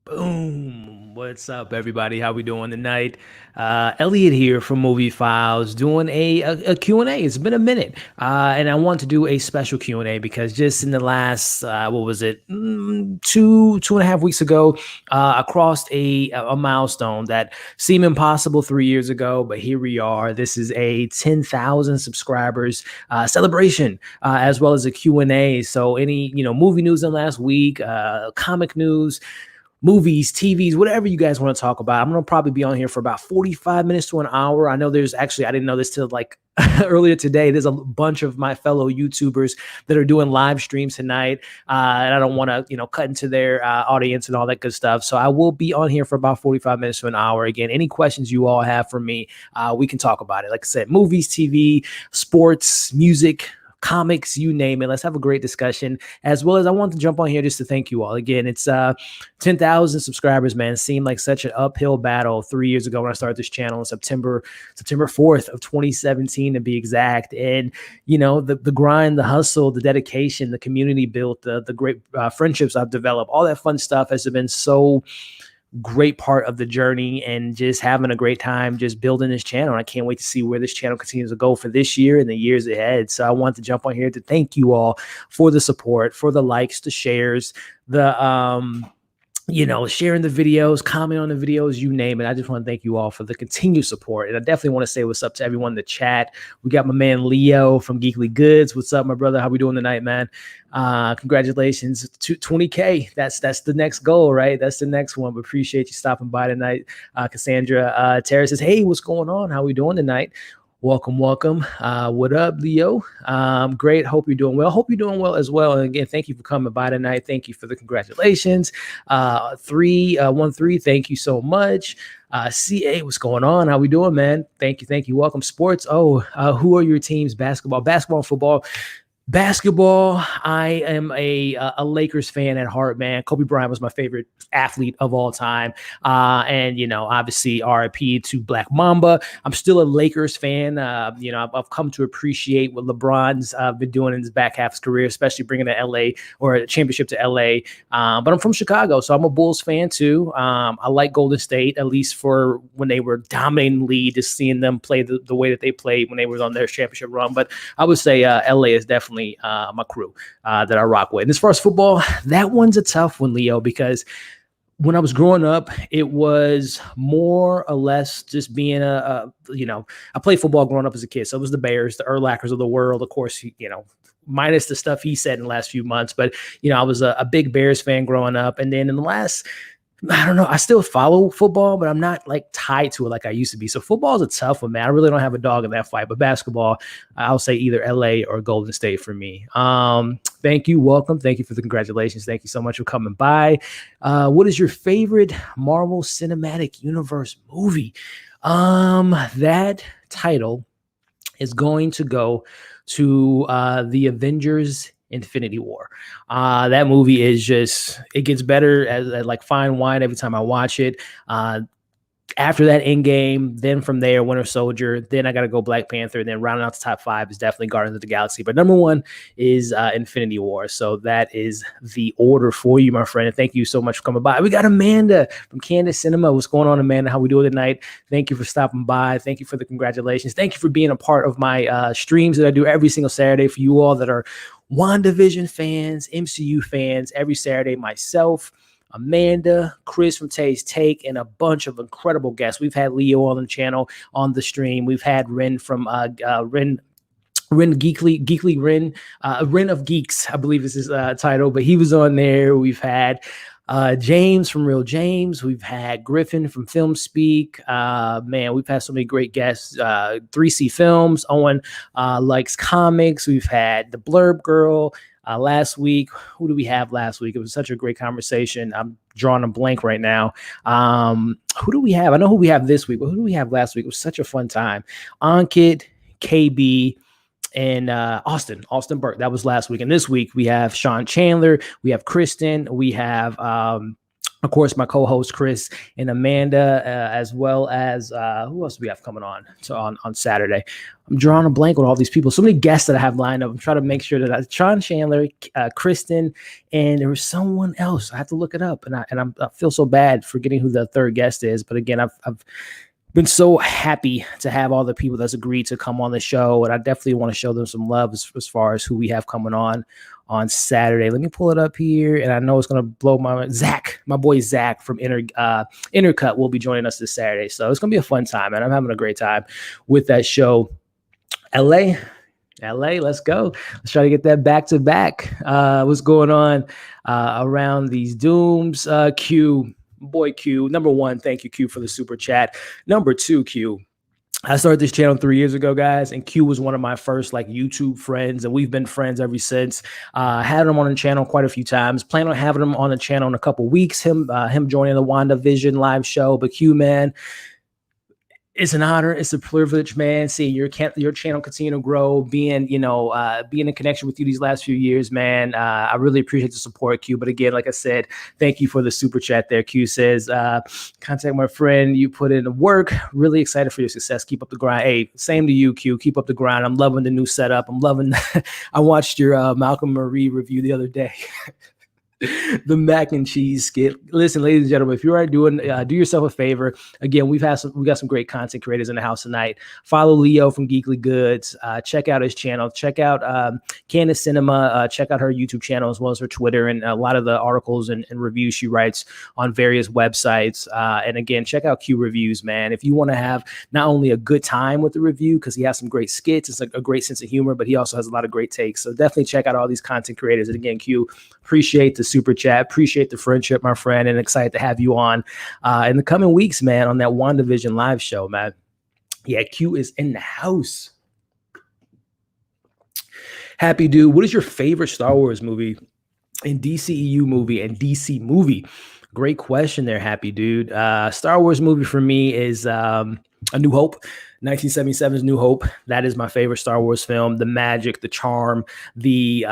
Boom. What's up, everybody? How we doing tonight? Elliot here from Movie Files doing a Q&A. It's been a minute. And I want to do a special Q&A because just in the last, what was it, 2.5 weeks ago, I crossed a milestone that seemed impossible 3 years ago, but here we are. This is a 10,000 subscribers celebration, as well as a Q&A. So any, movie news in the last week, comic news, movies, TVs, whatever you guys want to talk about. I'm going to probably be on here for about 45 minutes to an hour. I know there's actually, I didn't know this till like earlier today. There's a bunch of my fellow YouTubers that are doing live streams tonight. And I don't want to, cut into their audience and all that good stuff. So I will be on here for about 45 minutes to an hour. Again, any questions you all have for me, we can talk about it. Like I said, movies, TV, sports, music, comics, you name it. Let's have a great discussion. As well as I want to jump on here just to thank you all. Again, it's 10,000 subscribers, man. It seemed like such an uphill battle 3 years ago when I started this channel in September 4th of 2017 to be exact. And the grind, the hustle, the dedication, the community built, the great friendships I've developed, all that fun stuff has been so great part of the journey, and just having a great time just building this channel. And I can't wait to see where this channel continues to go for this year and the years ahead. So I want to jump on here to thank you all for the support, for the likes, the shares, the sharing the videos, comment on the videos, you name it. I just want to thank you all for the continued support. And I definitely want to say what's up to everyone in the chat. We got my man Leo from Geekly Goods. What's up, my brother? How we doing tonight, man? Congratulations to 20K. That's the next goal, right? That's the next one. But appreciate you stopping by tonight. Cassandra Terra says, hey, what's going on? How we doing tonight? Welcome. What up, Leo? Great. Hope you're doing well. Hope you're doing well as well. And again, thank you for coming by tonight. Thank you for the congratulations. 313, thank you so much. CA, what's going on? How we doing, man? Thank you. Welcome. Sports. Who are your teams? Basketball, football. Basketball, I am a Lakers fan at heart, man. Kobe Bryant was my favorite athlete of all time. And obviously RIP to Black Mamba. I'm still a Lakers fan. I've come to appreciate what LeBron's been doing in his back half of his career, especially bringing the LA or a championship to LA. But I'm from Chicago, so I'm a Bulls fan too. I like Golden State, at least for when they were dominating the lead, just seeing them play the way that they played when they were on their championship run. But I would say LA is definitely my crew that I rock with. And as far as football, that one's a tough one, Leo, because when I was growing up, it was more or less just being I played football growing up as a kid. So it was the Bears, the Urlachers of the world, of course, minus the stuff he said in the last few months. But, I was a big Bears fan growing up. And then in the last, I don't know, I still follow football, but I'm not like tied to it like I used to be. So football is a tough one, man. I really don't have a dog in that fight. But basketball, I'll say either LA or Golden State for me. Thank you. Welcome. Thank you for the congratulations. Thank you so much for coming by. What is your favorite Marvel Cinematic Universe movie? That title is going to go to the Avengers Infinity War. That movie is just, it gets better as like fine wine every time I watch it. After that, Endgame, then from there, Winter Soldier, then I got to go Black Panther, and then rounding out the top 5 is definitely Guardians of the Galaxy. But number 1 is Infinity War. So that is the order for you, my friend. And thank you so much for coming by. We got Amanda from Candace Cinema. What's going on, Amanda? How we doing tonight? Thank you for stopping by. Thank you for the congratulations. Thank you for being a part of my streams that I do every single Saturday for you all that are WandaVision fans, MCU fans. Every Saturday, myself, Amanda, Chris from Tay's Take, and a bunch of incredible guests. We've had Leo on the channel on the stream. We've had Ren from Ren Geekly Ren, Ren of Geeks, I believe is his title, but he was on there. We've had James from Real James. We've had Griffin from Film Speak. Man, we've had so many great guests. 3C Films, Owen likes comics. We've had the Blurb Girl. Last week, who do we have last week? It was such a great conversation. I'm drawing a blank right now. Who do we have? I know who we have this week, but who do we have last week? It was such a fun time. Ankit, KB, and Austin Burke. That was last week. And this week we have Sean Chandler, we have Kristen, we have Of course, my co-host Chris and Amanda, as well as who else do we have coming on on Saturday? I'm drawing a blank with all these people. So many guests that I have lined up. I'm trying to make sure that Sean Chandler, Kristen, and there was someone else. I have to look it up, and I feel so bad forgetting who the third guest is. But again, I've been so happy to have all the people that's agreed to come on the show, and I definitely want to show them some love as far as who we have coming on Saturday. Let me pull it up here, and I know it's gonna blow my boy Zach from Intercut will be joining us this Saturday, so it's gonna be a fun time, and I'm having a great time with that show. LA, let's go. Let's try to get that back to back. What's going on around these dooms? Q. Boy, Q. Number one, thank you, Q, for the super chat. Number two, Q. I started this channel 3 years ago, guys, and Q was one of my first YouTube friends, and we've been friends ever since. Had him on the channel quite a few times. Plan on having him on the channel in a couple weeks. Him joining the WandaVision live show. But Q, man, it's an honor. It's a privilege, man. Seeing your channel continue to grow, being in connection with you these last few years, man. I really appreciate the support, Q. But again, like I said, thank you for the super chat there. Q says, contact my friend. You put in the work. Really excited for your success. Keep up the grind. Hey, same to you, Q. Keep up the grind. I'm loving the new setup. I'm loving. I watched your Malcolm Marie review the other day. The mac and cheese skit. Listen, ladies and gentlemen, if you are doing, do yourself a favor. Again, we got some great content creators in the house tonight. Follow Leo from Geekly Goods. Check out his channel. Check out Candace Cinema. Check out her YouTube channel as well as her Twitter and a lot of the articles and reviews she writes on various websites. And again, check out Q Reviews, man. If you want to have not only a good time with the review, because he has some great skits, it's like a great sense of humor, but he also has a lot of great takes. So definitely check out all these content creators. And again, Q, appreciate the super chat, appreciate the friendship, my friend, and excited to have you on in the coming weeks, man, on that WandaVision live show, man. Yeah, Q is in the house. Happy dude, what is your favorite Star Wars movie and DCEU movie and DC movie? Great question there, Happy dude. Star Wars movie for me is A New Hope. 1977's New Hope. That is my favorite Star Wars film. The magic, the charm, the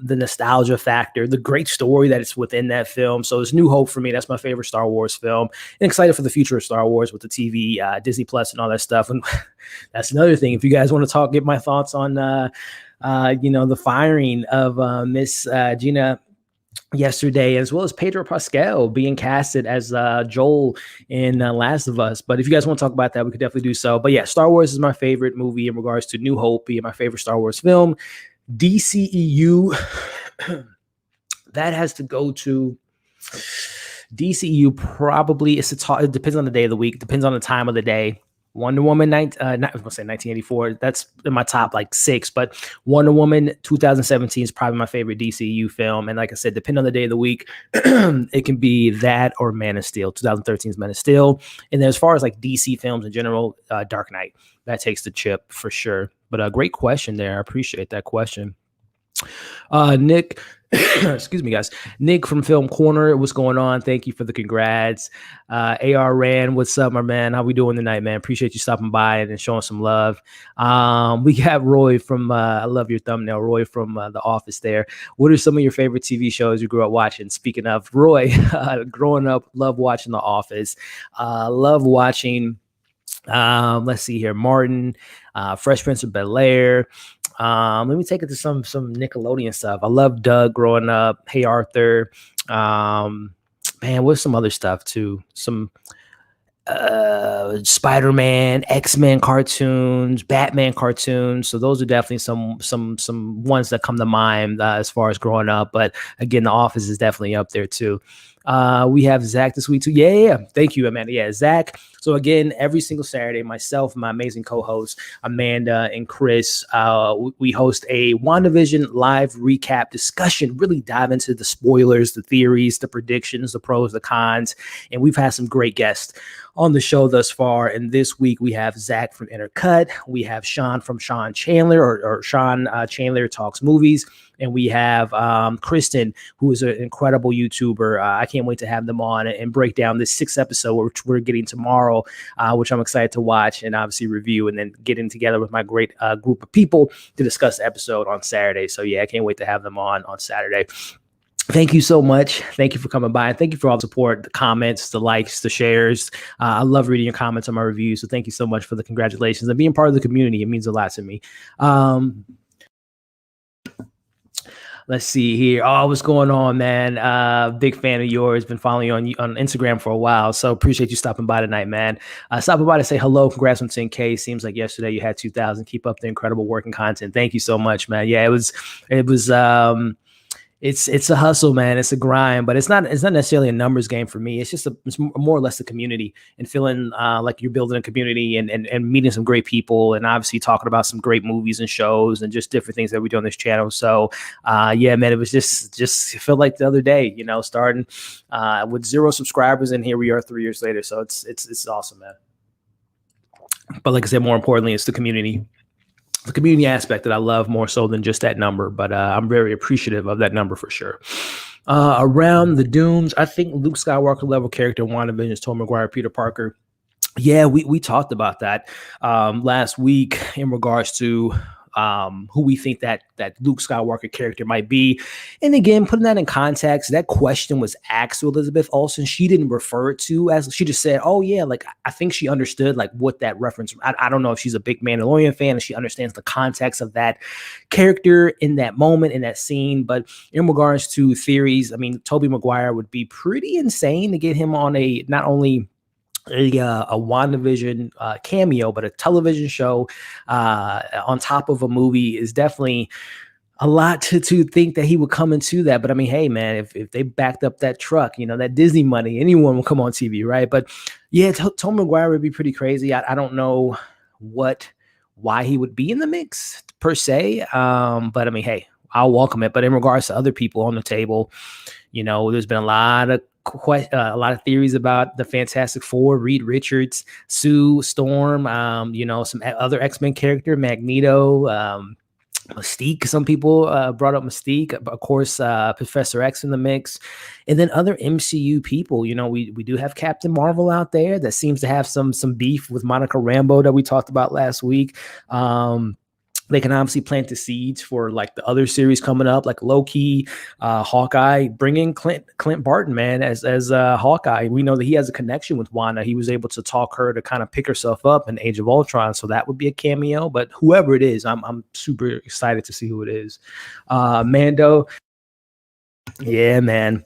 nostalgia factor, the great story that is within that film. So it's New Hope for me. That's my favorite Star Wars film. And excited for the future of Star Wars with the TV, Disney Plus, and all that stuff. And that's another thing. If you guys want to get my thoughts on, the firing of Miss Gina yesterday, as well as Pedro Pascal being casted as Joel in Last of Us. But if you guys want to talk about that, we could definitely do so. But yeah, Star Wars is my favorite movie in regards to New Hope being my favorite Star Wars film. DCEU, that has to go to DCEU. Probably it depends on the day of the week, depends on the time of the day. Wonder Woman, I was going to say 1984. That's in my top 6, but Wonder Woman 2017 is probably my favorite DCU film. And like I said, depending on the day of the week, it can be that or Man of Steel. 2013's Man of Steel. And then as far as DC films in general, Dark Knight, that takes the chip for sure. But a great question there. I appreciate that question. Nick, excuse me, guys. Nick from Film Corner, what's going on? Thank you for the congrats. AR Rand, what's up, my man? How we doing tonight, man? Appreciate you stopping by and showing some love. We got Roy from, I love your thumbnail, Roy from The Office there. What are some of your favorite TV shows you grew up watching? Speaking of Roy, growing up, love watching The Office. Love watching, let's see here, Martin, Fresh Prince of Bel-Air. Let me take it to some Nickelodeon stuff. I love Doug growing up. Hey Arthur. Man, what's some other stuff too? Some Spider-Man, X-Men cartoons, Batman cartoons. So those are definitely some ones that come to mind as far as growing up. But again, The Office is definitely up there too. We have Zach this week too. Yeah. Thank you, Amanda. Yeah, Zach. So again, every single Saturday, myself, my amazing co-hosts, Amanda and Chris, we host a WandaVision live recap discussion, really dive into the spoilers, the theories, the predictions, the pros, the cons. And we've had some great guests on the show thus far. And this week we have Zach from Intercut. We have Sean from Sean Chandler or Sean Chandler Talks Movies. And we have Kristen, who is an incredible YouTuber. I can't wait to have them on and break down this 6th episode, which we're getting tomorrow, which I'm excited to watch and obviously review, and then getting together with my great group of people to discuss the episode on Saturday. So yeah, I can't wait to have them on Saturday. thank you so much. Thank you for coming by. And thank you for all the support, the comments, the likes, the shares. I love reading your comments on my reviews. So thank you so much for the congratulations and being part of the community. It means a lot to me. Um, Let's see here. Oh, what's going on, man? Big fan of yours. Been following you on Instagram for a while. So appreciate you stopping by tonight, man. Stopping by to say hello. Congrats on 10K. Seems like yesterday you had 2,000. Keep up the incredible work and content. Thank you so much, man. Yeah, it was it's a hustle, man. It's a grind, but it's not necessarily a numbers game for me. It's more or less the community and feeling like you're building a community and meeting some great people and obviously talking about some great movies and shows and just different things that we do on this channel. So yeah, man, it was just it felt like the other day, starting with 0 subscribers, and here we are 3 years later. So it's awesome, man. But like I said, more importantly, it's the community aspect that I love more so than just that number, but I'm very appreciative of that number for sure. Around the Dooms, I think Luke Skywalker level character in WandaVision is Tobey Maguire, Peter Parker. Yeah, we talked about that last week in regards to who we think that Luke Skywalker character might be. And again, putting that in context, that question was asked to Elizabeth Olsen. She didn't refer it to as, she just said, oh yeah, like I think she understood like what that reference. I don't know if she's a big Mandalorian fan and she understands the context of that character in that moment, in that scene. But in regards to theories, I mean, Tobey Maguire would be pretty insane to get him on a not only a WandaVision cameo, but a television show on top of a movie is definitely a lot to think that he would come into that. But I mean, hey, man, if they backed up that truck, that Disney money, anyone will come on TV, right? But yeah, Tom McGuire would be pretty crazy. I don't know why he would be in the mix per se. But I mean, hey, I'll welcome it. But in regards to other people on the table, there's been a lot of theories about the Fantastic Four, Reed Richards, Sue Storm, some other X-Men character, Magneto, Mystique. Some people brought up Mystique, of course, Professor X in the mix, and then other MCU people. We do have Captain Marvel out there that seems to have some beef with Monica Rambeau that we talked about last week. They can obviously plant the seeds for like the other series coming up, like Loki, Hawkeye. Bring in Clint Barton, man, as Hawkeye. We know that he has a connection with Wanda. He was able to talk her to kind of pick herself up in Age of Ultron, so that would be a cameo. But whoever it is, I'm super excited to see who it is. Mando, yeah, man.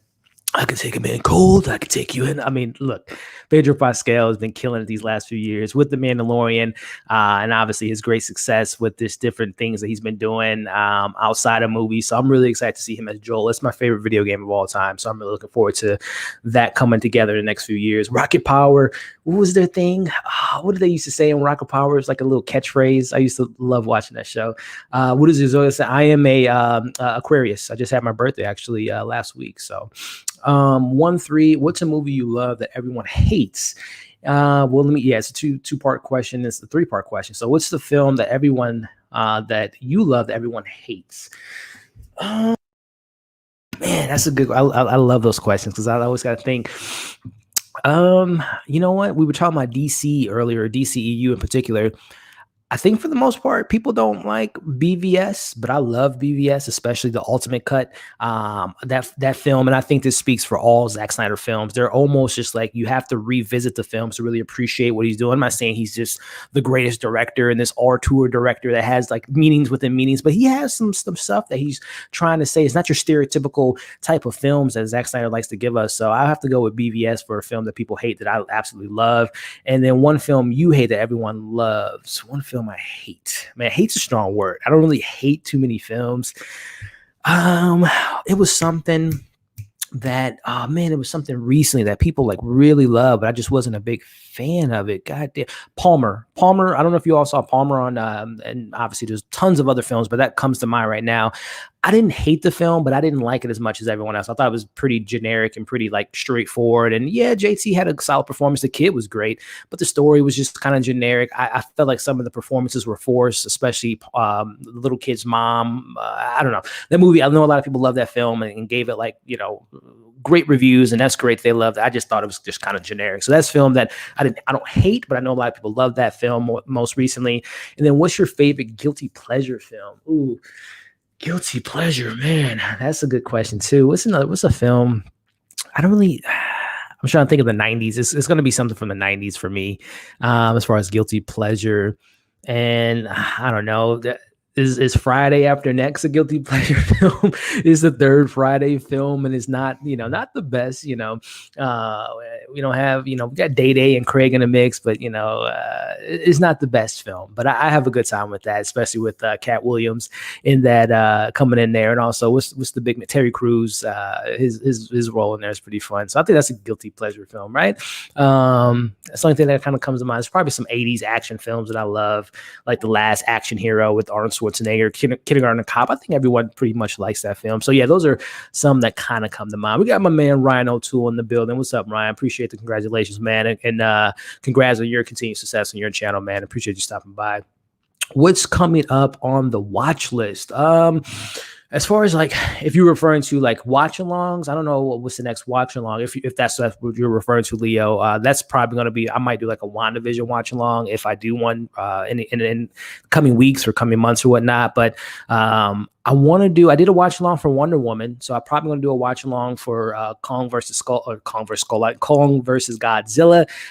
I could take him in cold. I could take you in. I mean, look, Pedro Pascal has been killing it these last few years with The Mandalorian, and obviously his great success with this different things that he's been doing outside of movies. So I'm really excited to see him as Joel. It's my favorite video game of all time. So I'm really looking forward to that coming together in the next few years. Rocket Power, what was their thing? What did they used to say in Rocket Power? It's like a little catchphrase. I used to love watching that show. What is it? I am a Aquarius. I just had my birthday actually last week. So 1-3, what's a movie you love that everyone hates? It's a two-part question. It's a 3-part question. So what's the film that everyone that you love that everyone hates? Man, that's a good. I love those questions because I always got to think. You know what? We were talking about DC earlier, DCEU in particular. I think for the most part, people don't like BVS, but I love BVS, especially the Ultimate Cut. That film, and I think this speaks for all Zack Snyder films. They're almost just like you have to revisit the films to really appreciate what he's doing. I'm not saying he's just the greatest director and this auteur director that has like meanings within meanings, but he has some stuff that he's trying to say. It's not your stereotypical type of films that Zack Snyder likes to give us. So I have to go with BVS for a film that people hate that I absolutely love. And then one film you hate that everyone loves. One film I hate. Man, hate's a strong word. I don't really hate too many films. It was something that it was something recently that people like really love, but I just wasn't a big fan of it. God damn. Palmer. I don't know if you all saw Palmer on and obviously there's tons of other films, but that comes to mind right now. I didn't hate the film, but I didn't like it as much as everyone else. I thought it was pretty generic and pretty like straightforward. And yeah, JT had a solid performance. The kid was great, but the story was just kind of generic. I felt like some of the performances were forced, especially the little kid's mom. I don't know. That movie, I know a lot of people love that film and gave it like, great reviews, and that's great. They loved it. I just thought it was just kind of generic. So that's a film that I don't hate, but I know a lot of people love that film most recently. And then what's your favorite guilty pleasure film? Ooh. Guilty pleasure, man. That's a good question too. What's a film? I don't really. I'm trying to think of the 90s. It's going to be something from the 90s for me, as far as guilty pleasure. And I don't know. Is Friday After Next a guilty pleasure film? Is the third Friday film, and it's not, not the best. We don't have, we got Day Day and Craig in the mix, but it's not the best film. But I have a good time with that, especially with Cat Williams in that coming in there, and also what's the big Terry Crews, his role in there is pretty fun. So I think that's a guilty pleasure film, right? That's the only thing that kind of comes to mind. There's probably some 80s action films that I love, like The Last Action Hero with Arnold Schwarzenegger, Kindergarten Cop. I think everyone pretty much likes that film. So yeah, those are some that kind of come to mind. We got my man Ryan O'Toole in the building. What's up, Ryan? Appreciate the congratulations, man, and congrats on your continued success on your channel, man. Appreciate you stopping by. What's coming up on the watch list? As far as like, if you're referring to like watch alongs, I don't know what's the next watch along. If that's what you're referring to, Leo, that's probably going to be, I might do like a WandaVision watch along if I do one in coming weeks or coming months or whatnot. But I did a watch along for Wonder Woman, so I'm probably going to do a watch along for Kong versus Godzilla.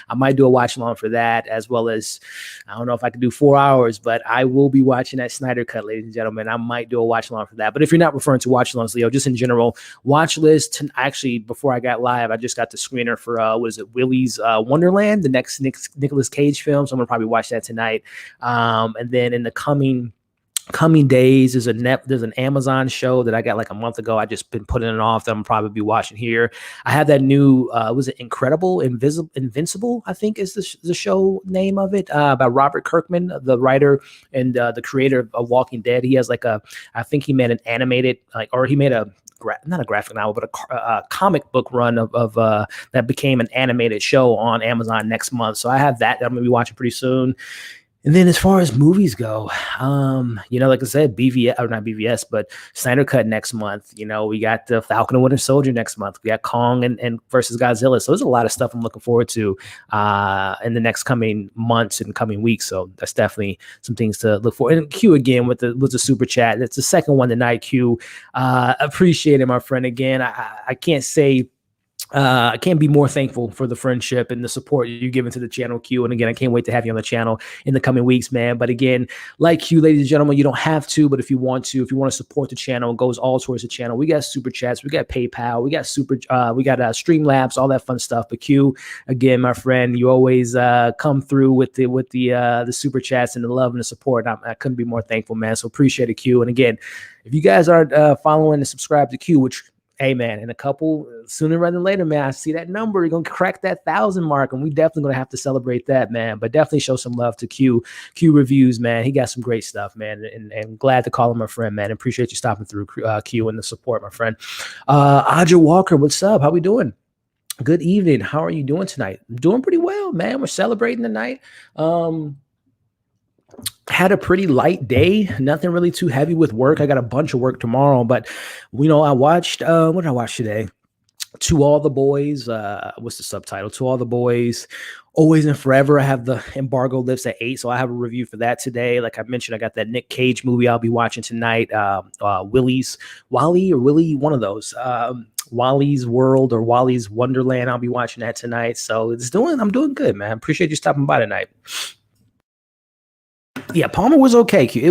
I might do a watch along for that, as well as, I don't know if I can do 4 hours, but I will be watching that Snyder Cut, ladies and gentlemen. I might do a watch along for that. But if you're not referring to watch alongs, Leo, just in general, watch list. Actually, before I got live, I just got the screener for Willy's Wonderland, the next Nicolas Cage film. So I'm gonna probably watch that tonight. And then in the coming days, there's an Amazon show that I got like a month ago. I just been putting it off that I'm probably be watching here. I have that new was it Invincible, I think is the show name of it, by Robert Kirkman, the writer and the creator of Walking Dead. He has I think he made an animated, or he made not a graphic novel, but a comic book run of that became an animated show on Amazon next month. So I have that I'm gonna be watching pretty soon. And then as far as movies go, like I said, BVS, or not BVS, but Snyder Cut next month. We got the Falcon and Winter Soldier next month. We got Kong and versus Godzilla. So there's a lot of stuff I'm looking forward to in the next coming months and coming weeks. So that's definitely some things to look for. And Q again with the super chat. That's the second one tonight, Q. Appreciate it, my friend. Again, I can't say I can't be more thankful for the friendship and the support you've given to the channel, Q. And again, I can't wait to have you on the channel in the coming weeks, man. But again, like Q, ladies and gentlemen, you don't have to, but if you want to support the channel, it goes all towards the channel. We got super chats, we got PayPal, we got Streamlabs, all that fun stuff. But Q, again, my friend, you always come through with the super chats and the love and the support. I couldn't be more thankful, man. So appreciate it, Q. And again, if you guys aren't following and subscribe to Q, which, hey man, in a couple, sooner rather than later, man, I see that number. You're going to crack that 1,000 mark, and we definitely going to have to celebrate that, man. But definitely show some love to Q Reviews, man. He got some great stuff, man, and glad to call him a friend, man. Appreciate you stopping through, Q, and the support, my friend. Audra Walker, what's up? How we doing? Good evening. How are you doing tonight? I'm doing pretty well, man. We're celebrating tonight. Had a pretty light day, nothing really too heavy with work. I got a bunch of work tomorrow, but I watched what did I watch today? To All the Boys. What's the subtitle? To All the Boys, Always and Forever. I have the embargo lifts at 8, so I have a review for that today. Like I mentioned, I got that Nick Cage movie I'll be watching tonight. Wally, one of those. Wally's World or Wally's Wonderland. I'll be watching that tonight. So I'm doing good, man. Appreciate you stopping by tonight. Yeah, Palmer was okay. It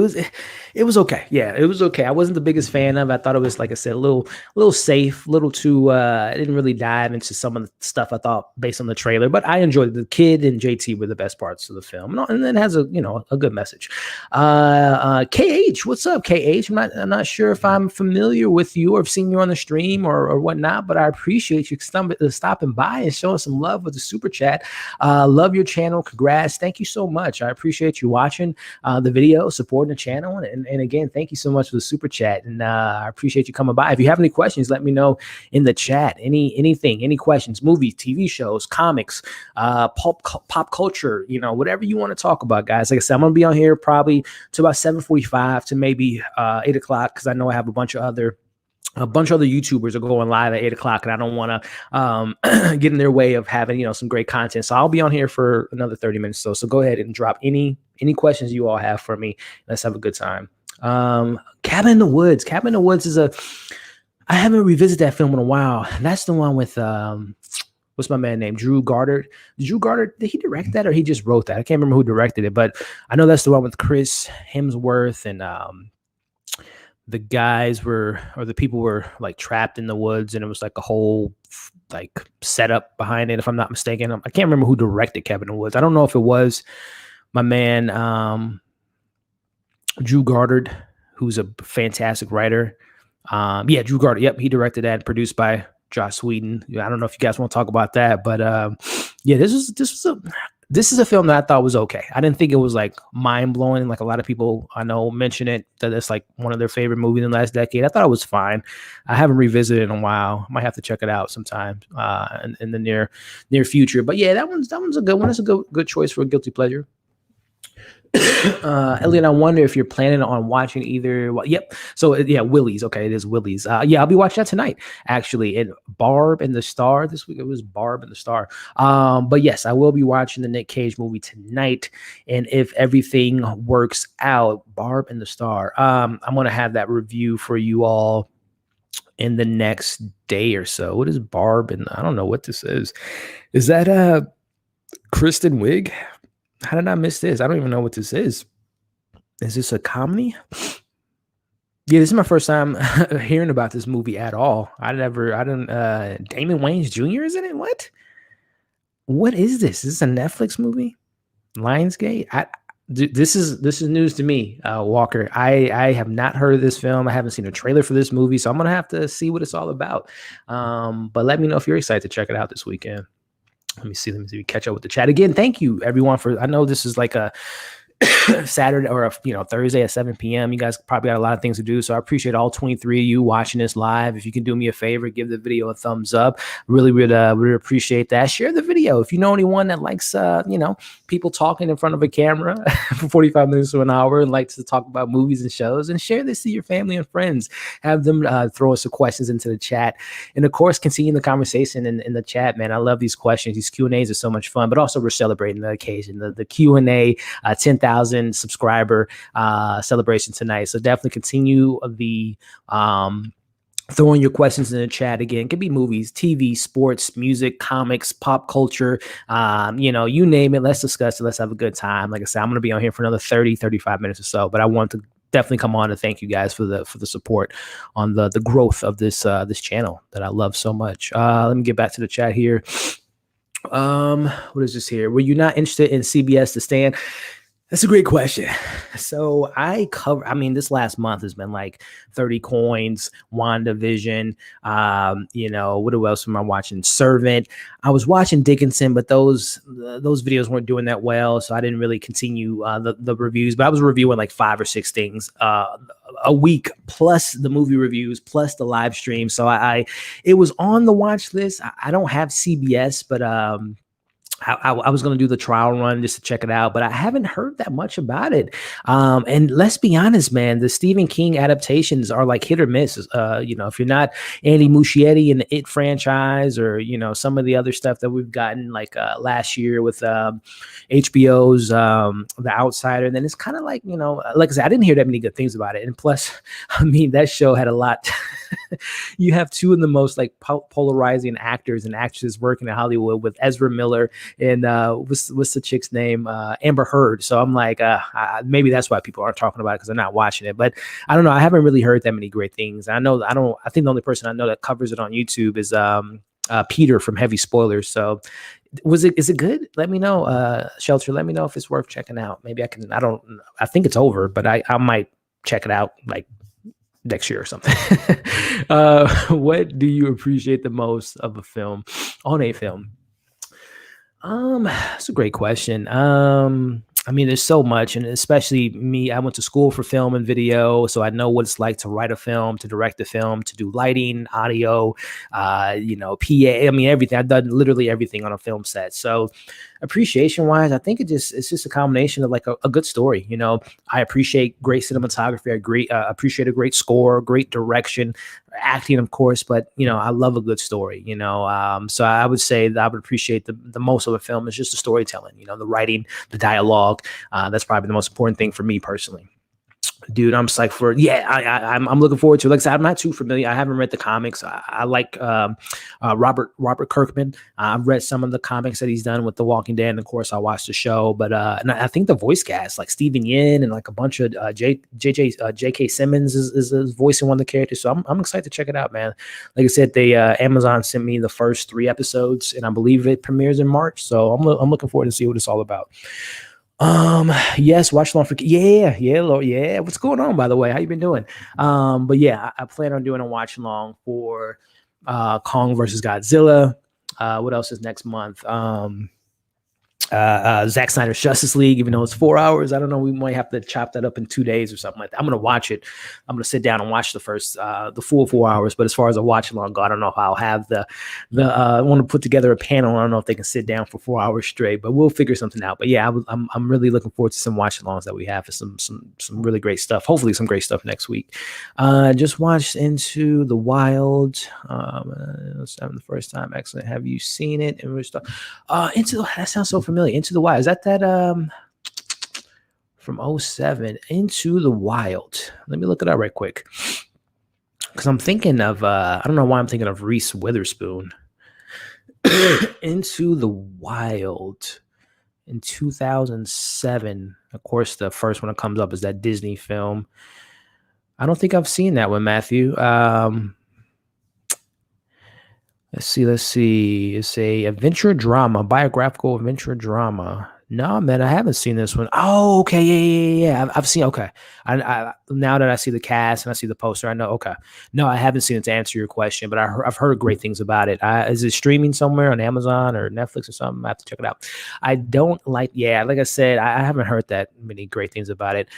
was okay. Yeah, it was okay. I wasn't the biggest fan of it. I thought it was, like I said, a little safe, a little too. I didn't really dive into some of the stuff I thought based on the trailer, but I enjoyed it. The kid and JT were the best parts of the film, and then it has a good message. KH, what's up, KH? I'm not sure if I'm familiar with you or have seen you on the stream or whatnot, but I appreciate you stopping by and showing some love with the super chat. Love your channel. Congrats. Thank you so much. I appreciate you watching the video, supporting the channel, and again, thank you so much for the super chat, and I appreciate you coming by. If you have any questions, let me know in the chat. Any questions, movies, TV shows, comics, pop culture, whatever you want to talk about, guys. Like I said, I'm gonna be on here probably to about 7:45 to maybe 8 o'clock, because I know I have a bunch of other YouTubers are going live at 8 o'clock, and I don't want to get in their way of having some great content. So I'll be on here for another 30 minutes. So go ahead and drop any questions you all have for me. Let's have a good time. Cabin in the Woods. Cabin in the Woods is I haven't revisited that film in a while. That's the one with what's my man name? Drew Goddard. Drew Goddard, did he direct that or he just wrote that? I can't remember who directed it, but I know that's the one with Chris Hemsworth and the guys were, or the people were like trapped in the woods, and it was like a whole like setup behind it, if I'm not mistaken. I can't remember who directed Cabin in the Woods. I don't know if it was my man Drew Goddard, who's a fantastic writer. Yeah, Drew Goddard. Yep, he directed that, produced by Joss Whedon. I don't know if you guys want to talk about that, but yeah, this is a film that I thought was okay. I didn't think it was like mind blowing, like a lot of people I know mention it, that it's like one of their favorite movies in the last decade. I thought it was fine. I haven't revisited it in a while. I might have to check it out sometime in the near future. But yeah, that one's a good one. That's a good choice for a guilty pleasure. Elliot, I wonder if you're planning on watching either. Well, yep. So yeah, Willie's. Okay, it is Willie's. Yeah, I'll be watching that tonight. Actually, and Barb and the Star this week. It was Barb and the Star. But yes, I will be watching the Nick Cage movie tonight. And if everything works out, Barb and the Star. I'm gonna have that review for you all in the next day or so. What is Barb? And I don't know what this is. Is that Kristen Wiig? How did I miss this? I don't even know what this is. Is this a comedy? Yeah, this is my first time hearing about this movie at all. Damon Wayans Jr. is in it? What is this? Is this a Netflix movie? Lionsgate? This is news to me, Walker. I have not heard of this film. I haven't seen a trailer for this movie, so I'm gonna have to see what it's all about. But let me know if you're excited to check it out this weekend. Let me see. Catch up with the chat again. Thank you, everyone, for. I know this is like a Saturday or a Thursday at 7 p.m. You guys probably got a lot of things to do, so I appreciate all 23 of you watching this live. If you can do me a favor, give the video a thumbs up. Really would appreciate that. Share the video if you know anyone that likes people talking in front of a camera for 45 minutes to an hour and likes to talk about movies and shows, and share this to your family and friends. Have them throw us some questions into the chat, and of course continue the conversation in the chat. Man, I love these questions. These Q&As are so much fun, but also we're celebrating the occasion, the Q&A 10,000 subscriber celebration tonight. So definitely continue the throwing your questions in the chat. Again, it could be movies, TV, sports, music, comics, pop culture, you name it. Let's discuss it. Let's have a good time. Like I said, I'm going to be on here for another 35 minutes or so, but I want to definitely come on to thank you guys for the support on the growth of this channel that I love so much. Let me get back to the chat here. What is this here? Were you not interested in CBS The Stand? That's a great question. So this last month has been like 30 Coins, WandaVision, what else am I watching? Servant. I was watching Dickinson, but those videos weren't doing that well, so I didn't really continue the reviews, but I was reviewing like 5 or 6 things a week, plus the movie reviews, plus the live stream. So it was on the watch list. I don't have CBS, but I was going to do the trial run just to check it out, but I haven't heard that much about it. And let's be honest, man, the Stephen King adaptations are like hit or miss. If you're not Andy Muschietti in the It franchise, or, some of the other stuff that we've gotten like last year with HBO's The Outsider, then it's kind of like, like I said, I didn't hear that many good things about it. And plus, that show had a lot. You have 2 of the most like polarizing actors and actresses working in Hollywood, with Ezra Miller and what's the chick's name? Amber Heard. So I'm like, maybe that's why people aren't talking about it, because they're not watching it. But I don't know. I haven't really heard that many great things. I think the only person I know that covers it on YouTube is Peter from Heavy Spoilers. So is it good? Let me know, Shelter. Let me know if it's worth checking out. Maybe I can. I think it's over, but I might check it out like next year or something. What do you appreciate the most of a film, on a film? That's a great question. There's so much, and especially me, I went to school for film and video, so I know what it's like to write a film, to direct a film, to do lighting, audio, PA, everything. I've done literally everything on a film set. So appreciation wise, I think it's just a combination of like a good story. I appreciate great cinematography. I appreciate a great score, great direction, acting, of course, but I love a good story. So I would say that I would appreciate the most of a film is just the storytelling. The writing, the dialogue. That's probably the most important thing for me personally. Dude, I'm psyched for it. Yeah, I'm looking forward to it. Like I said, I'm not too familiar. I haven't read the comics. I like Robert Kirkman. I've read some of the comics that he's done with The Walking Dead, and of course, I watched the show. But and I think the voice cast, like Stephen Yin and like a bunch of J.K. Simmons is voicing one of the characters. So I'm excited to check it out, man. Like I said, they Amazon sent me the first 3 episodes, and I believe it premieres in March. So I'm looking forward to see what it's all about. Yes, watch along for Lord, yeah. What's going on, by the way? How you been doing? But yeah, I plan on doing a watch along for Kong versus Godzilla. What else is next month? Zack Snyder's Justice League, even though it's 4 hours. I don't know. We might have to chop that up in 2 days or something like that. I'm gonna watch it. I'm gonna sit down and watch the full 4 hours. But as far as a watch along go, I don't know if I'll have the I want to put together a panel. I don't know if they can sit down for 4 hours straight, but we'll figure something out. But yeah, I'm really looking forward to some watch alongs that we have for some really great stuff. Hopefully some great stuff next week. Just watched Into the Wild. It's the first time. Excellent. Have you seen it? And that sounds so familiar. Into the Wild. Is that from 07? Into the Wild. Let me look it up right quick. Because I'm thinking of I don't know why I'm thinking of Reese Witherspoon. Into the Wild in 2007. Of course, the first one that comes up is that Disney film. I don't think I've seen that one, Matthew. Let's see. It's a adventure drama, biographical adventure drama. No, man, I haven't seen this one. Oh, okay, yeah. I've seen. Okay, I now that I see the cast and I see the poster, I know. Okay, no, I haven't seen it to answer your question, but I've heard great things about it. Is it streaming somewhere on Amazon or Netflix or something? I have to check it out. I don't like. Yeah, like I said, I haven't heard that many great things about it.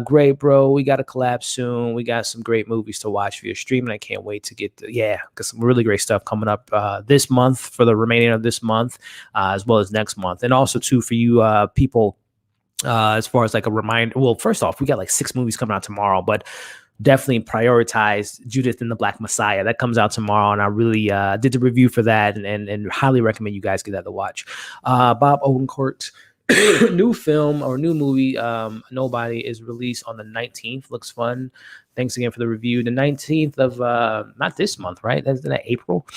Great, bro. We got a collab soon. We got some great movies to watch via streaming. I can't wait to get got some really great stuff coming up this month for the remaining of this month, as well as next month, and also too for you people as far as like a reminder. Well, first off, we got like 6 movies coming out tomorrow, but definitely prioritize Judas and the Black Messiah. That comes out tomorrow, and I really did the review for that and highly recommend you guys give that a watch. Bob Odenkirk's new film or new movie, Nobody, is released on the 19th. Looks fun. Thanks again for the review. The 19th of not this month, right? That's in April.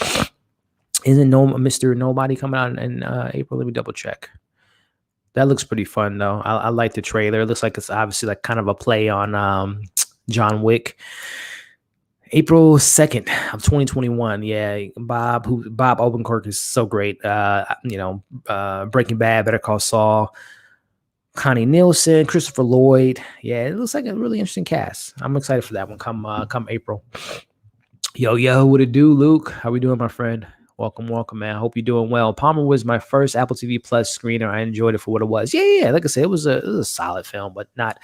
Isn't Mr. Nobody coming out in April? Let me double check. That looks pretty fun though. I like the trailer. It looks like it's obviously like kind of a play on John Wick. April 2nd of 2021. Yeah, Bob Odenkirk is so great. Breaking Bad, Better Call Saul, Connie Nielsen, Christopher Lloyd. Yeah, it looks like a really interesting cast. I'm excited for that one come April. Yo, what it do, Luke? How we doing, my friend? Welcome, man. Hope you're doing well. Palmer was my first Apple TV Plus screener. I enjoyed it for what it was. Yeah. Like I said, it was a solid film, but not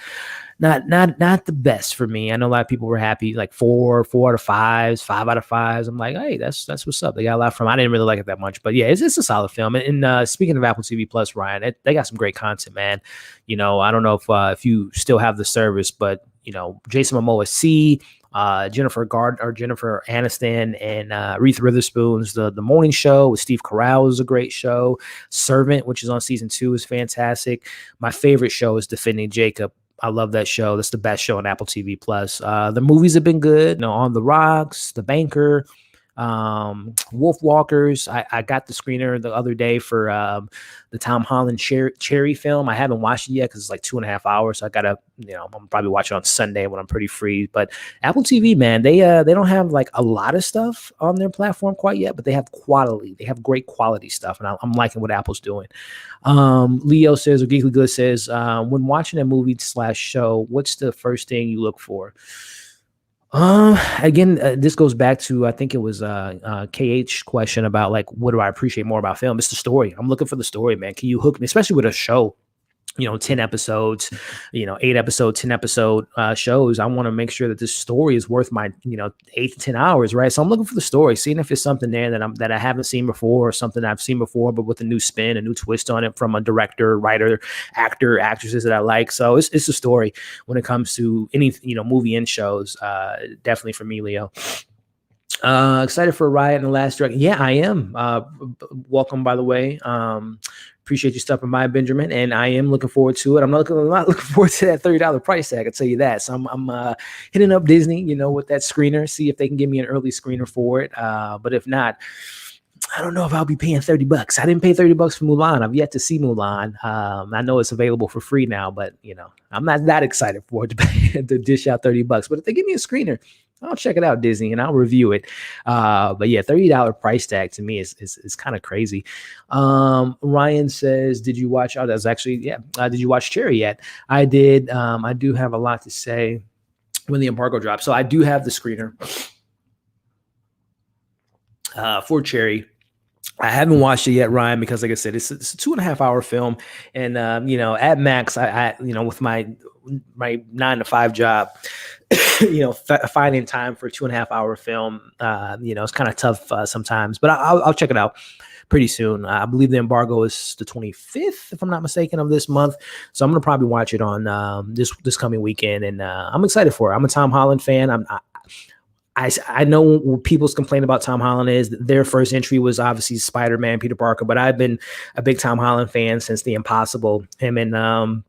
the best for me. I know a lot of people were happy, like 4 out of 5s, 5 out of 5s. I'm like, hey, that's what's up. They got a lot from. I didn't really like it that much, but yeah, it's a solid film. And speaking of Apple TV Plus, Ryan, they got some great content, man. I don't know if you still have the service, but Jason Momoa Jennifer Aniston and Reese Witherspoon's the Morning Show with Steve Carell is a great show. Servant, which is on season 2, is fantastic. My favorite show is Defending Jacob. I love that show. That's the best show on Apple TV Plus. The movies have been good. On the Rocks, The Banker, Wolf Walkers. I got the screener the other day for the Tom Holland Cherry film. I haven't watched it yet because it's like 2.5 hours. So I gotta, I'm probably watch it on Sunday when I'm pretty free. But Apple TV, man, they don't have like a lot of stuff on their platform quite yet, but they have quality. They have great quality stuff, and I'm liking what Apple's doing. Leo says, or Geekly Good says, when watching a movie / show, what's the first thing you look for? Again, this goes back to, I think it was KH question about like, what do I appreciate more about film? It's the story. I'm looking for the story, man. Can you hook me, especially with a show, 10 episodes, 8 episode, 10 episode shows. I want to make sure that this story is worth my, 8 to 10 hours, right? So I'm looking for the story, seeing if it's something there that I haven't seen before, or something I've seen before, but with a new spin, a new twist on it from a director, writer, actor, actresses that I like. So it's a story when it comes to any, movie and shows. Definitely for me, Leo. Excited for Riot and the Last Dragon. Yeah, I am. Welcome, by the way. appreciate you stopping by, Benjamin, and I am looking forward to it. I'm not looking forward to that $30 price tag. I tell you that. So I'm hitting up Disney, with that screener, see if they can give me an early screener for it. But if not, I don't know if I'll be paying $30. I didn't pay $30 for Mulan. I've yet to see Mulan. I know it's available for free now, but I'm not that excited for it to dish out $30. But if they give me a screener, I'll check it out, Disney, and I'll review it. But yeah, $30 price tag to me is kind of crazy. Ryan says, "Did you watch?" Oh, that's actually did you watch Cherry yet? I did. I do have a lot to say when the embargo drops, so I do have the screener for Cherry. I haven't watched it yet, Ryan, because like I said, it's a 2.5 hour film. And, at max, I with my 9 to 5 job, finding time for a 2.5 hour film, it's kind of tough sometimes, but I'll check it out pretty soon. I believe the embargo is the 25th, if I'm not mistaken, of this month. So I'm going to probably watch it on this coming weekend. And I'm excited for it. I'm a Tom Holland fan. I know what people's complaint about Tom Holland is that their first entry was obviously Spider-Man, Peter Parker, but I've been a big Tom Holland fan since The Impossible. Him and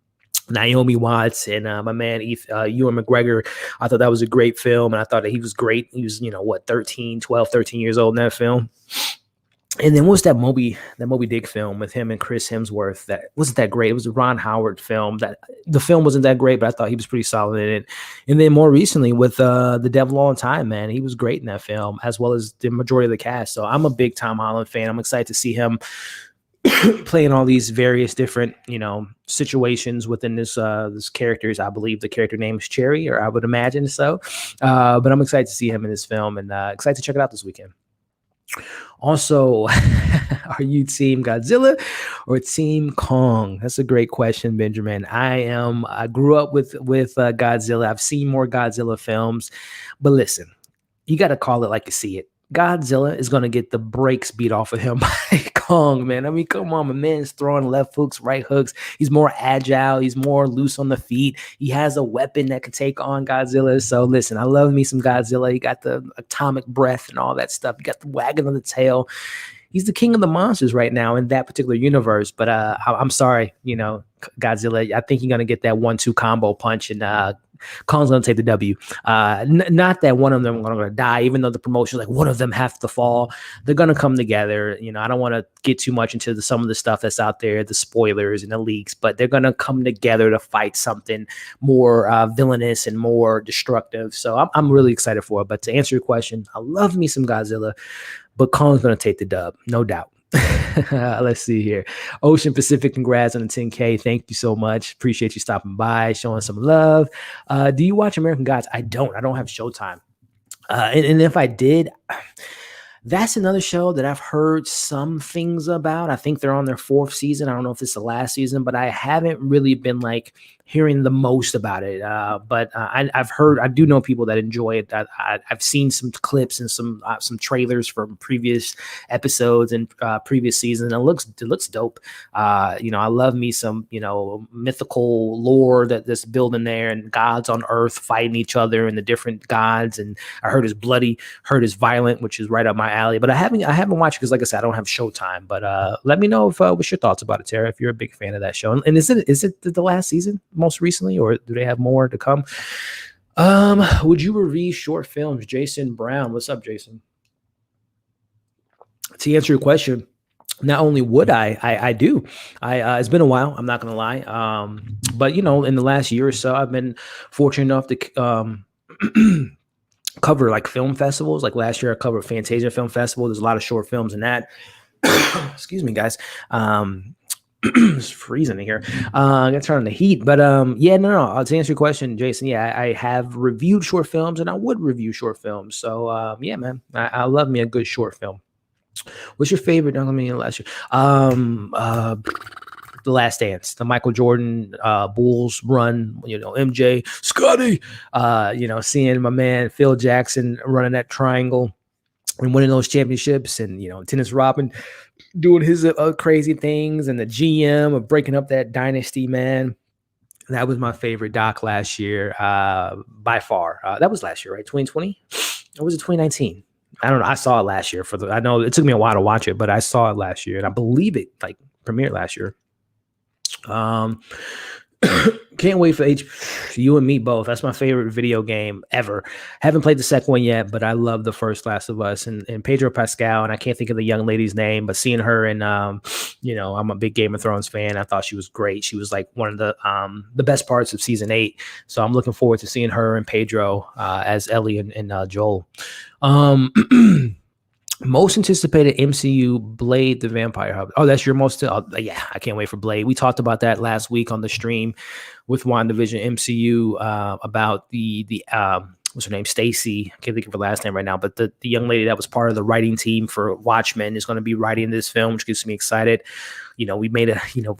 Naomi Watts and my man Ewan McGregor. I thought that was a great film, and I thought that he was great. He was 13 years old in that film. And then what's that Moby Dick film with him and Chris Hemsworth? That wasn't that great. It was a Ron Howard film. That the film wasn't that great, but I thought he was pretty solid in it. And then more recently with The Devil All the Time, man, he was great in that film, as well as the majority of the cast. So I'm a big Tom Holland fan. I'm excited to see him playing all these various different, situations within this characters. I believe the character name is Cherry, or I would imagine so. But I'm excited to see him in this film, and excited to check it out this weekend. Also, are you Team Godzilla or Team Kong? That's a great question, Benjamin. I grew up with Godzilla. I've seen more Godzilla films, but listen, you got to call it like you see it. Godzilla is going to get the brakes beat off of him by Kong, man. I mean, come on, my man's throwing left hooks, right hooks. He's more agile. He's more loose on the feet. He has a weapon that can take on Godzilla. So listen, I love me some Godzilla. He got the atomic breath and all that stuff. He got the wagging of the tail. He's the king of the monsters right now in that particular universe. But I'm sorry, Godzilla. I think you're going to get that 1-2 combo punch, and Kong's going to take the W. Not that one of them are going to die, even though the promotion, like one of them have to fall. They're going to come together. I don't want to get too much into some of the stuff that's out there, the spoilers and the leaks, but they're going to come together to fight something more villainous and more destructive. So I'm really excited for it. But to answer your question, I love me some Godzilla, but Kong's going to take the dub, no doubt. Let's see here. Ocean Pacific, congrats on the 10K. Thank you so much. Appreciate you stopping by, showing some love. Do you watch American Gods? I don't have Showtime. And if I did, that's another show that I've heard some things about. I think they're on their 4th season. I don't know if it's the last season, but I haven't really been hearing the most about it. But I've heard, I do know people that enjoy it. I've seen some clips and some trailers from previous episodes and previous seasons. And it looks dope. I love me some, mythical lore that's building there, and gods on Earth fighting each other and the different gods. And I heard it's bloody, heard it's violent, which is right up my alley. But I haven't watched it because, like I said, I don't have Showtime. But let me know what's your thoughts about it, Tara, if you're a big fan of that show. And is it the last season most recently, or do they have more to come? Would you review short films? Jason Brown, what's up, Jason? To answer your question, not only would I do. It's been a while, I'm not gonna lie. But in the last year or so, I've been fortunate enough to cover film festivals. Like last year I covered Fantasia Film Festival. There's a lot of short films in that. Excuse me, guys. It's freezing in here. I gotta turn on the heat. But no. To answer your question, Jason, I have reviewed short films, and I would review short films. So man, I love me a good short film. What's your favorite? Let me last year. The Last Dance, the Michael Jordan Bulls run, MJ, Scotty, seeing my man Phil Jackson running that triangle and winning those championships, and Dennis Rodman doing his crazy things, and the GM of breaking up that dynasty, man. That was my favorite doc last year by far. That was last year, right? 2020? Or was it 2019? I don't know. I saw it last year I know it took me a while to watch it, but I saw it last year and I believe it like premiered last year. Um, can't wait for you and me both. That's my favorite video game ever. Haven't played the second one yet, but I love the first Last of Us and Pedro Pascal. And I can't think of the young lady's name, but seeing her and I'm a big Game of Thrones fan. I thought she was great. She was like one of the best parts of season 8. So I'm looking forward to seeing her and Pedro as Ellie and Joel. Most anticipated MCU Blade the Vampire Hub. Oh, that's your most. Yeah, I can't wait for Blade. We talked about that last week on the stream with WandaVision MCU about the what's her name? Stacy. I can't think of her last name right now, but the young lady that was part of the writing team for Watchmen is going to be writing this film, which gets me excited. We made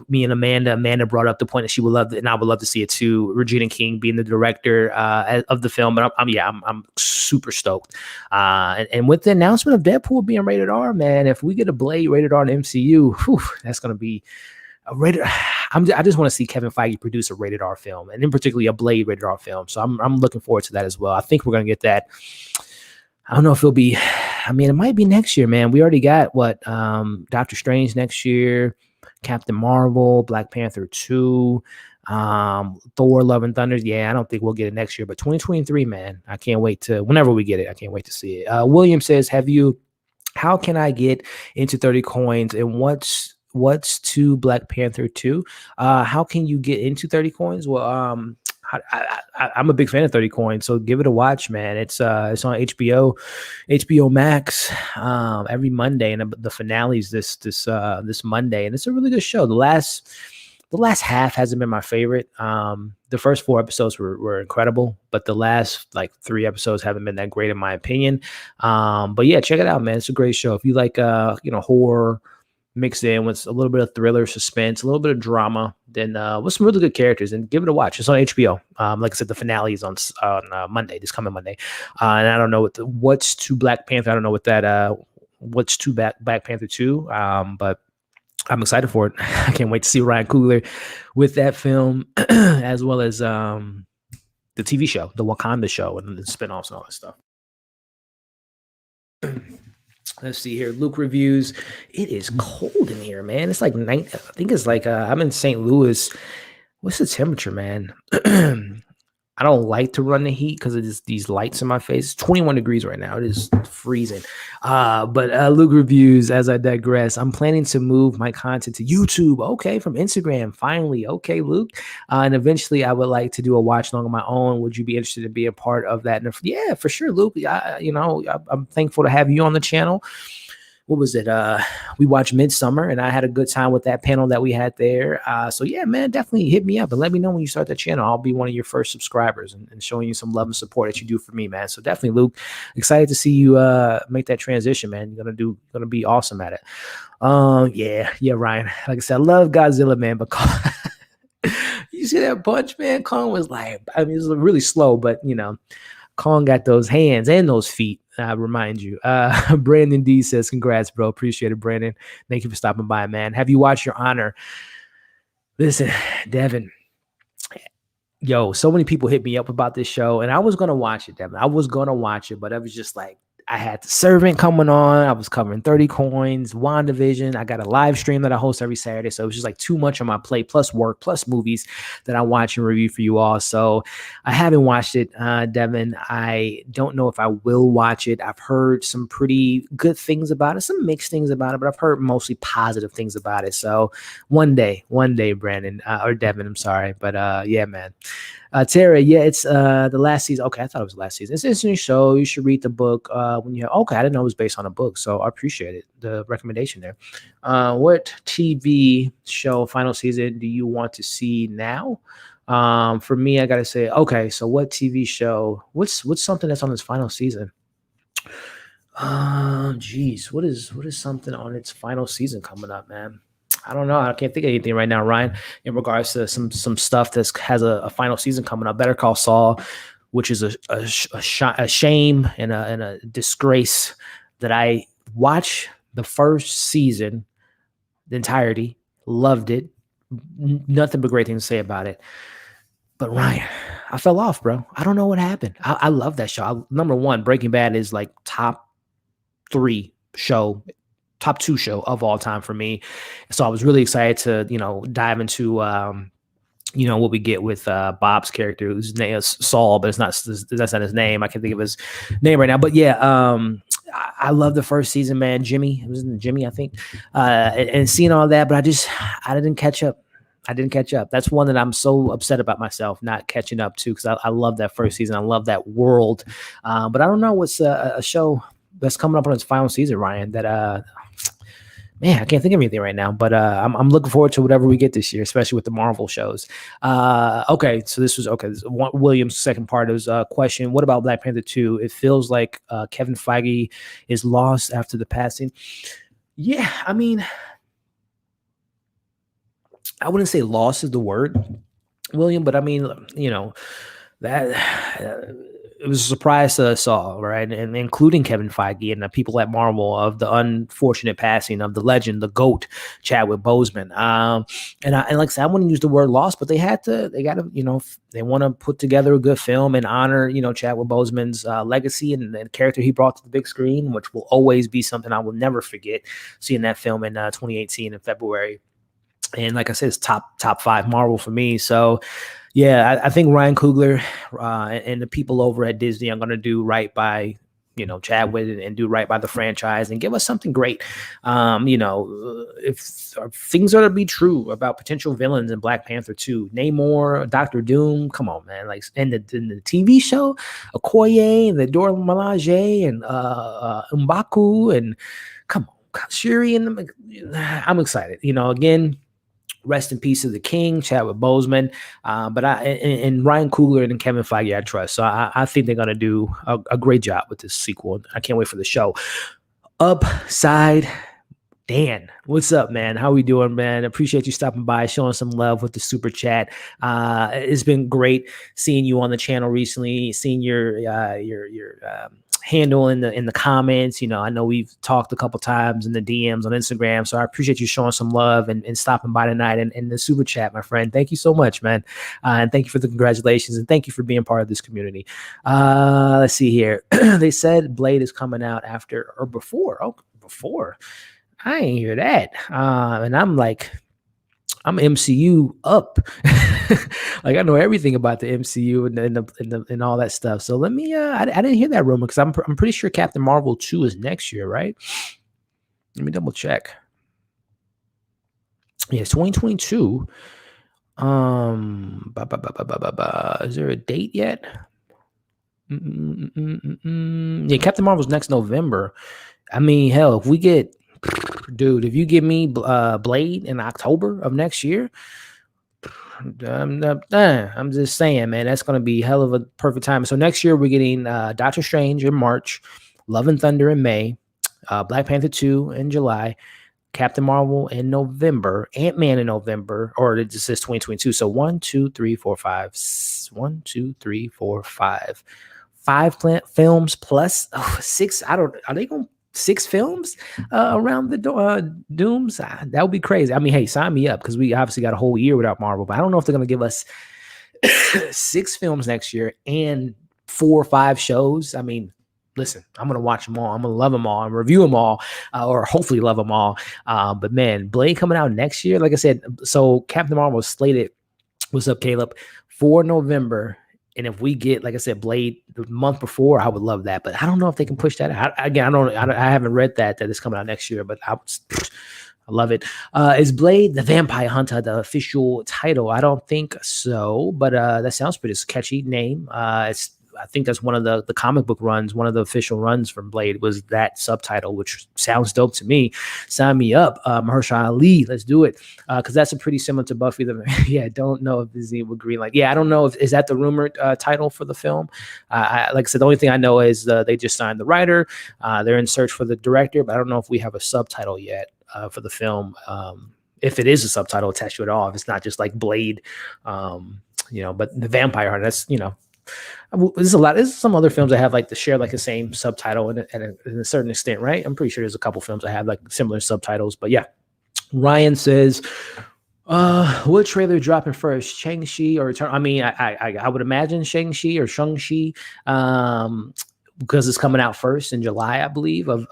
me and Amanda brought up the point that she would love it, and I would love to see it too. Regina King being the director of the film, but I'm super stoked. And with the announcement of Deadpool being rated R, man, if we get a Blade rated R in MCU, that's going to be a rated. I just want to see Kevin Feige produce a rated R film, and in particularly a Blade rated R film. So I'm looking forward to that as well. I think we're going to get that. I don't know if it'll be. I mean, it might be next year, man. We already got Doctor Strange next year, Captain Marvel, Black Panther 2, Thor, Love and Thunder. Yeah, I don't think we'll get it next year, but 2023, man, I can't wait whenever we get it, I can't wait to see it. William says, how can I get into 30 coins and what's to Black Panther 2? How can you get into 30 coins? Well, I'm a big fan of 30 coins, so give it a watch, man. It's on HBO Max every Monday, and the finale's this Monday, and it's a really good show. The last half hasn't been my favorite. The first 4 episodes were incredible, but the last 3 episodes haven't been that great in my opinion. But yeah, check it out, man. It's a great show. If you like horror mixed in with a little bit of thriller, suspense, a little bit of drama, then with some really good characters, and give it a watch. It's on HBO. Like I said, the finale is on Monday, this coming Monday. And I don't know what's to Black Panther. I don't know what that what's to Black Panther 2. But I'm excited for it. I can't wait to see Ryan Coogler with that film, as well as the TV show, the Wakanda show, and the spinoffs and all that stuff. Let's see here. Luke reviews. It is cold in here, man. It's like I think it's like I'm in St. Louis. What's the temperature, man? I don't like to run the heat because it is these lights in my face. It's 21 degrees right now. It is freezing. But Luke reviews, as I digress, I'm planning to move my content to YouTube. Okay, from Instagram, finally. Okay, Luke. And eventually I would like to do a watch along on my own. Would you be interested in being a part of that? And yeah, for sure, Luke. I'm thankful to have you on the channel. What was it? We watched Midsummer, and I had a good time with that panel that we had there. So yeah, man, definitely hit me up and let me know when you start the channel. I'll be one of your first subscribers and showing you some love and support that you do for me, man. So definitely, Luke, excited to see you make that transition, man. You're gonna be awesome at it. Yeah, Ryan. Like I said, I love Godzilla, man, but you see that punch, man? Kong was like, I mean, it was really slow, but Kong got those hands and those feet. Remind you. Brandon D says, congrats, bro. Appreciate it, Brandon. Thank you for stopping by, man. Have you watched Your Honor? Listen, Devin. Yo, so many people hit me up about this show, and I was going to watch it, Devin. I was going to watch it, but I was just like, I had The Servant coming on. I was covering 30 Coins, WandaVision. I got a live stream that I host every Saturday. So it was just like too much on my plate, plus work, plus movies that I watch and review for you all. So I haven't watched it, Devin. I don't know if I will watch it. I've heard some pretty good things about it, some mixed things about it, but I've heard mostly positive things about it. So one day, Brandon, or Devin, I'm sorry. But yeah, man. Tara, yeah, it's the last season. Okay, I thought it was the last season. It's an interesting show. You should read the book when you have. Okay, I didn't know it was based on a book, so I appreciate it. The recommendation there. What TV show final season do you want to see now? For me, I gotta say, okay, so what TV show? What's something that's on its final season? Geez, what is something on its final season coming up, man? I don't know. I can't think of anything right now, Ryan, in regards to some stuff that has a final season coming up. Better Call Saul, which is a shame and a disgrace that I watched the first season, the entirety, loved it, nothing but great things to say about it. But Ryan, I fell off, bro. I don't know what happened. I love that show. Number one, Breaking Bad is like top top 2 show of all time for me. So I was really excited to, dive into, what we get with Bob's character, whose name is Saul, but that's not his name. I can't think of his name right now. But yeah, I love the first season, man. Jimmy, it was Jimmy, I think, and seeing all that, but I didn't catch up. That's one that I'm so upset about myself not catching up to, because I love that first season. I love that world, but I don't know what's a show that's coming up on its final season, Ryan, that man, I can't think of anything right now, but I'm looking forward to whatever we get this year, especially with the Marvel shows. Okay, so this was William's second part of his question. What about Black Panther 2? It feels like Kevin Feige is lost after the passing. Yeah, I mean, I wouldn't say lost is the word, William, but I mean, that it was a surprise to us all, right? And including Kevin Feige and the people at Marvel, of the unfortunate passing of the legend, the GOAT, Chadwick Boseman. And like I said, I wouldn't use the word lost, but they got to, they want to put together a good film and honor, Chadwick Boseman's legacy and the character he brought to the big screen, which will always be something I will never forget, seeing that film in 2018 in February. And like I said, it's top 5 Marvel for me. So yeah, I think Ryan Coogler and the people over at Disney are going to do right by, Chadwick, and do right by the franchise and give us something great. If things are to be true about potential villains in Black Panther 2, Namor, Doctor Doom, come on, man. Like, and the TV show, Okoye and the Dora Milaje and M'Baku, and come on, Shuri, and I'm excited. Again, rest in peace to the King, Chadwick Boseman. But and Ryan Coogler and Kevin Feige, I trust. So I think they're going to do a great job with this sequel. I can't wait for the show. Upside Dan, what's up, man? How we doing, man? Appreciate you stopping by, showing some love with the super chat. It's been great seeing you on the channel recently, seeing your handle in the comments. I know we've talked a couple times in the DMs on Instagram, so I appreciate you showing some love and stopping by tonight and the super chat, my friend. Thank you so much, man. And thank you for the congratulations, and thank you for being part of this community. Let's see here. They said Blade is coming out after or before. Oh, before. I ain't hear that. And I'm like, I'm MCU up. Like, I know everything about the MCU and all that stuff. So let me, I didn't hear that rumor, because I'm pretty sure Captain Marvel 2 is next year, right? Let me double check. Yeah, it's 2022. Is there a date yet? Yeah, Captain Marvel's next November. I mean, hell, if we get, dude, if you give me Blade in October of next year, I'm just saying, man, that's going to be hell of a perfect time. So next year we're getting Doctor Strange in March, Love and Thunder in May, Black Panther 2 in July, Captain Marvel in November, Ant-Man in November, or it just says 2022. So 1, 2, 3, 4, 5, 1, 2, 3, 4, 5, 5 films plus 6. Are they going to 6 films around the Dooms? That would be crazy. I mean, hey, sign me up, because we obviously got a whole year without Marvel, but I don't know if they're going to give us 6 films next year and 4 or 5 shows. I mean, listen, I'm going to watch them all. I'm going to love them all and review them all, or hopefully love them all. But man, Blade coming out next year, like I said, so Captain Marvel was slated, what's up, Caleb, for November. And if we get, like I said, Blade the month before, I would love that. But I don't know if they can push that out. Again, I haven't read that it's coming out next year, but I love it. Is Blade the Vampire Hunter the official title? I don't think so, but that sounds pretty catchy name. I think that's one of the comic book runs, one of the official runs from Blade was that subtitle, which sounds dope to me. Sign me up. Mahershala Ali, let's do it. Because that's a pretty similar to Buffy. Yeah, don't know if Disney would green light. Yeah, I don't know is that the rumored title for the film. Like I said, the only thing I know is they just signed the writer. They're in search for the director, but I don't know if we have a subtitle yet for the film. If it is a subtitle attached to it all, if it's not just like Blade, but the Vampire Hunter, that's, there's some other films that have like share like the same subtitle in a certain extent, right? I'm pretty sure there's a couple films that have like similar subtitles, but yeah. Ryan says, what trailer dropping first, Shang-Chi or Return? I mean, I would imagine Shang-Chi or Shang-Chi. because it's coming out first in July, I believe, of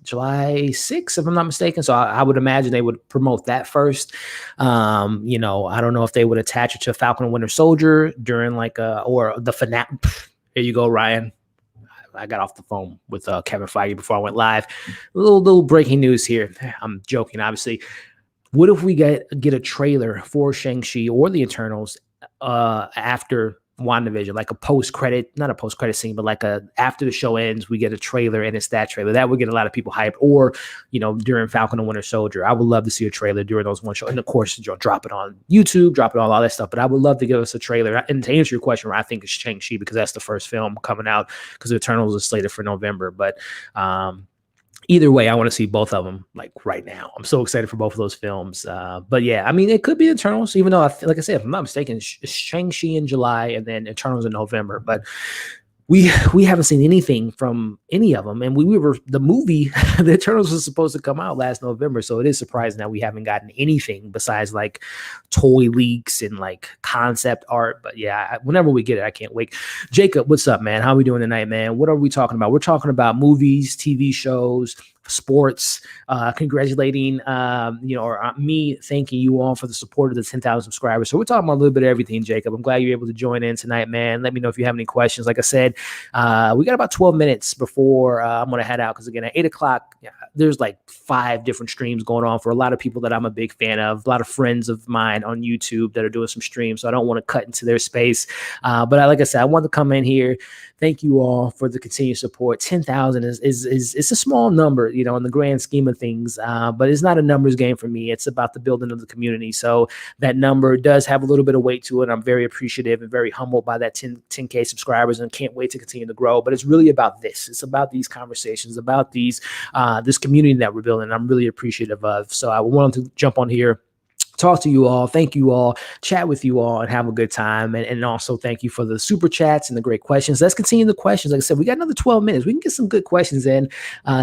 July 6th, if I'm not mistaken. So I would imagine they would promote that first. You know, I don't know if they would attach it to Falcon and Winter Soldier during like or the finale. There you go, Ryan. I got off the phone with Kevin Feige before I went live. A little breaking news here. I'm joking, obviously. What if we get a trailer for Shang-Chi or the Eternals after WandaVision, like a post-credit, not a post-credit scene, but like a after the show ends, we get a trailer and it's that trailer. That would get a lot of people hyped. Or, you know, during Falcon and Winter Soldier, I would love to see a trailer during those one show. And of course, drop it on YouTube, drop it on all that stuff. But I would love to give us a trailer. And to answer your question, I think it's Shang-Chi because that's the first film coming out because the Eternals is slated for November. But either way, I want to see both of them like right now. I'm so excited for both of those films. But yeah, I mean, it could be Eternals, even though like I said, if I'm not mistaken, it's Shang-Chi in July and then Eternals in November. But we haven't seen anything from any of them. And we were the movie, the Eternals was supposed to come out last November. So it is surprising that we haven't gotten anything besides like toy leaks and like concept art. But yeah, whenever we get it, I can't wait. Jacob, what's up, man? How are we doing tonight, man? What are we talking about? We're talking about movies, TV shows, sports, congratulating, or me thanking you all for the support of the 10,000 subscribers. So we're talking about a little bit of everything, Jacob. I'm glad you're able to join in tonight, man. Let me know if you have any questions. Like I said, we got about 12 minutes before I'm going to head out. Cause again, at 8:00, there's like 5 different streams going on for a lot of people that I'm a big fan of, a lot of friends of mine on YouTube that are doing some streams. So I don't want to cut into their space. But like I said, I want to come in here. Thank you all for the continued support. 10,000 is a small number, you know, in the grand scheme of things, but it's not a numbers game for me. It's about the building of the community. So that number does have a little bit of weight to it. I'm very appreciative and very humbled by that 10K subscribers and can't wait to continue to grow. But it's really about this. It's about these conversations, about these this community that we're building. I'm really appreciative of. So I wanted to jump on here, talk to you all, thank you all, chat with you all, and have a good time. And also thank you for the super chats and the great questions. Let's continue the questions. Like I said, we got another 12 minutes. We can get some good questions in.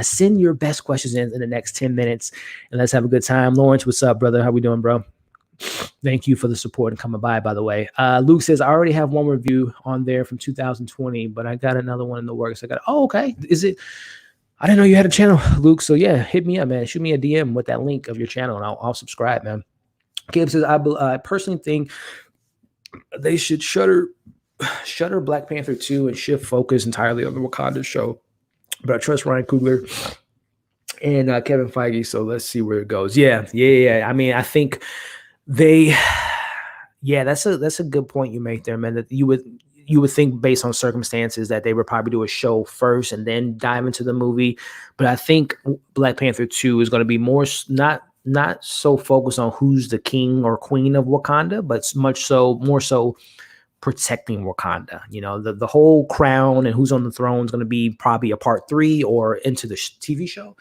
Send your best questions in the next 10 minutes, and let's have a good time. Lawrence, what's up, brother? How we doing, bro? Thank you for the support and coming by the way. Luke says, I already have one review on there from 2020, but I got another one in the works. Okay. Is it? I didn't know you had a channel, Luke. So yeah, hit me up, man. Shoot me a DM with that link of your channel, and I'll subscribe, man. Gabe says, I personally think they should shutter Black Panther 2 and shift focus entirely on the Wakanda show. But I trust Ryan Coogler and Kevin Feige, so let's see where it goes. Yeah. I mean, I think that's a good point you make there, man, that you would think based on circumstances that they would probably do a show first and then dive into the movie. But I think Black Panther 2 is going to be more not so focused on who's the king or queen of Wakanda, but more so protecting Wakanda. You know, the whole crown and who's on the throne is going to be probably a part 3 or into the TV show,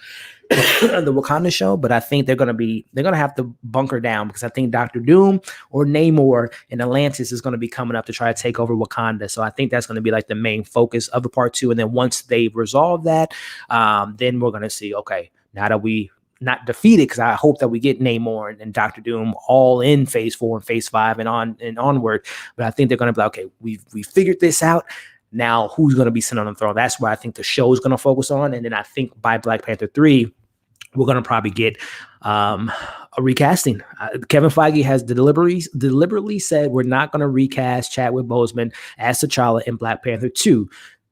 the Wakanda show. But I think they're going to have to bunker down, because I think Dr. Doom or Namor and Atlantis is going to be coming up to try to take over Wakanda. So I think that's going to be like the main focus of the part 2. And then once they resolve that, then we're going to see, okay, now that we not defeated, because I hope that we get Namor and Dr. Doom all in phase 4 and phase 5 and onward. But I think they're going to be like, okay, we figured this out. Now who's going to be sitting on the throne? That's where I think the show is going to focus on. And then I think by Black Panther 3, we're going to probably get a recasting. Kevin Feige has deliberately said we're not going to recast Chadwick Boseman as T'Challa in Black Panther 2.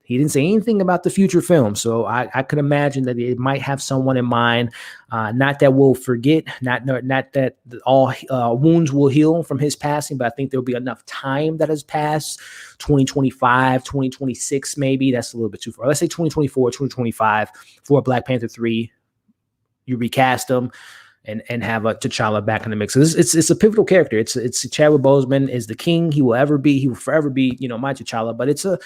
He didn't say anything about the future film, so I could imagine that it might have someone in mind. Not that we'll forget, not that all wounds will heal from his passing, but I think there'll be enough time that has passed, 2025, 2026 maybe. That's a little bit too far. Let's say 2024, 2025 for Black Panther 3. You recast him and have a T'Challa back in the mix. So it's a pivotal character. It's Chadwick Boseman is the king. He will forever be, my T'Challa, but it's a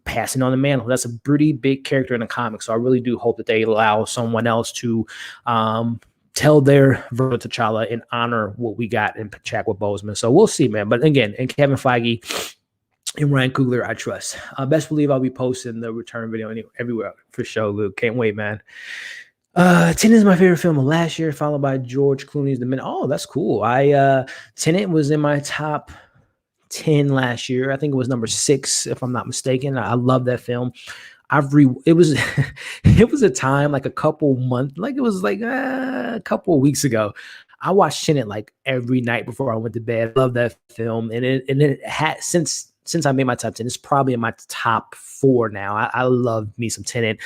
passing on the mantle. That's a pretty big character in the comics. So I really do hope that they allow someone else to tell their version of T'Challa and honor what we got in Chadwick Boseman. So we'll see, man. But again, and Kevin Feige and Ryan Coogler, I trust. Best believe I'll be posting the return video everywhere for sure, Luke. Can't wait, man. Tenet is my favorite film of last year, followed by George Clooney's The Men. Oh, that's cool. Tenet was in my top 10 last year. I think it was number 6, if I'm not mistaken. I love that film. It was it was a time like a couple months, like it was like a couple of weeks ago. I watched Tenet like every night before I went to bed. I love that film, and it had since I made my top 10, it's probably in my top 4 now. I love me some Tenet.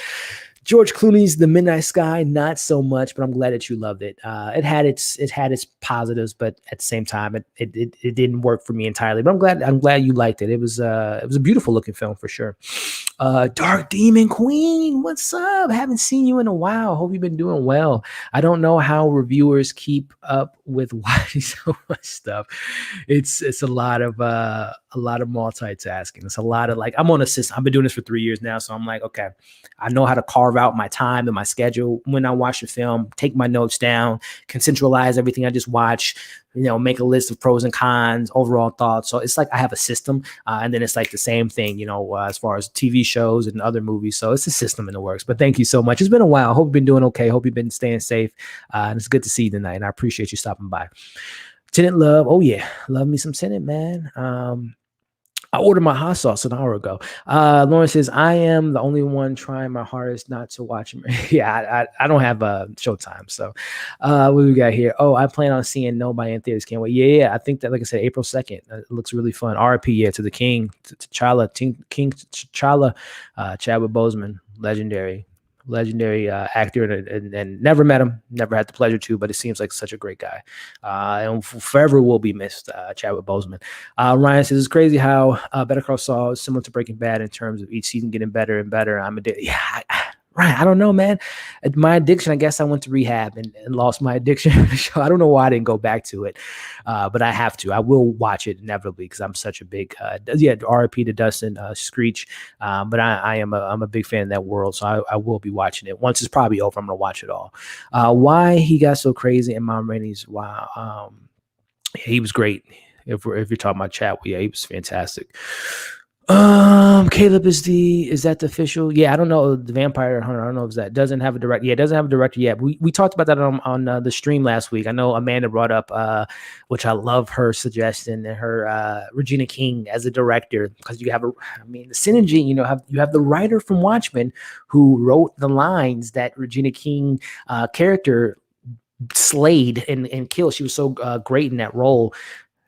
George Clooney's The Midnight Sky, not so much, but I'm glad that you loved it. It had its positives, but at the same time, it didn't work for me entirely. But I'm glad you liked it. It was a beautiful looking film for sure. Dark Demon Queen, what's up? Haven't seen you in a while. Hope you've been doing well. I don't know how reviewers keep up with watching so much stuff. It's a lot of multitasking. It's a lot of like, I'm on a system. I've been doing this for 3 years now, so I'm like, okay, I know how to carve out my time and my schedule when I watch a film, take my notes down, conceptualize everything I just watch, make a list of pros and cons, overall thoughts. So it's like I have a system, and then it's like the same thing, as far as TV shows and other movies. So it's a system in the works. But thank you so much. It's been a while. Hope you've been doing okay. Hope you've been staying safe. And it's good to see you tonight. And I appreciate you stopping by. Tenet love. Oh yeah, love me some Tenet, man. I ordered my hot sauce an hour ago. Lauren says, I am the only one trying my hardest not to watch him. Yeah, I don't have Showtime. So what do we got here? Oh, I plan on seeing Nobody in theaters. Can't wait. Yeah. I think that, like I said, April 2nd. It looks really fun. RP, yeah, to the King, to T'Challa, King T'Challa, Chadwick Boseman, legendary actor, and never met him, never had the pleasure to, but it seems like such a great guy, and forever will be missed. Chadwick Boseman. Ryan says, it's crazy how Better Call Saul is similar to Breaking Bad in terms of each season getting better and better. I'm addicted. Yeah, Ryan, I don't know, man. My addiction, I guess I went to rehab and lost my addiction. I don't know why I didn't go back to it, but I have to. I will watch it inevitably because I'm such a big, RIP to Dustin Screech. But I'm a big fan of that world, so I will be watching it. Once it's probably over, I'm going to watch it all. Why he got so crazy and Mom Rainey's, wow. He was great. If you're talking about chat, yeah, he was fantastic. Caleb is that the official? Yeah, I don't know. The Vampire Hunter, I don't know if that doesn't have a director. Yeah, it doesn't have a director yet. We talked about that on the stream last week. I know Amanda brought up, which I love her suggestion, and her Regina King as a director, because you have the synergy. You have the writer from Watchmen who wrote the lines that Regina King character slayed and killed. She was so great in that role.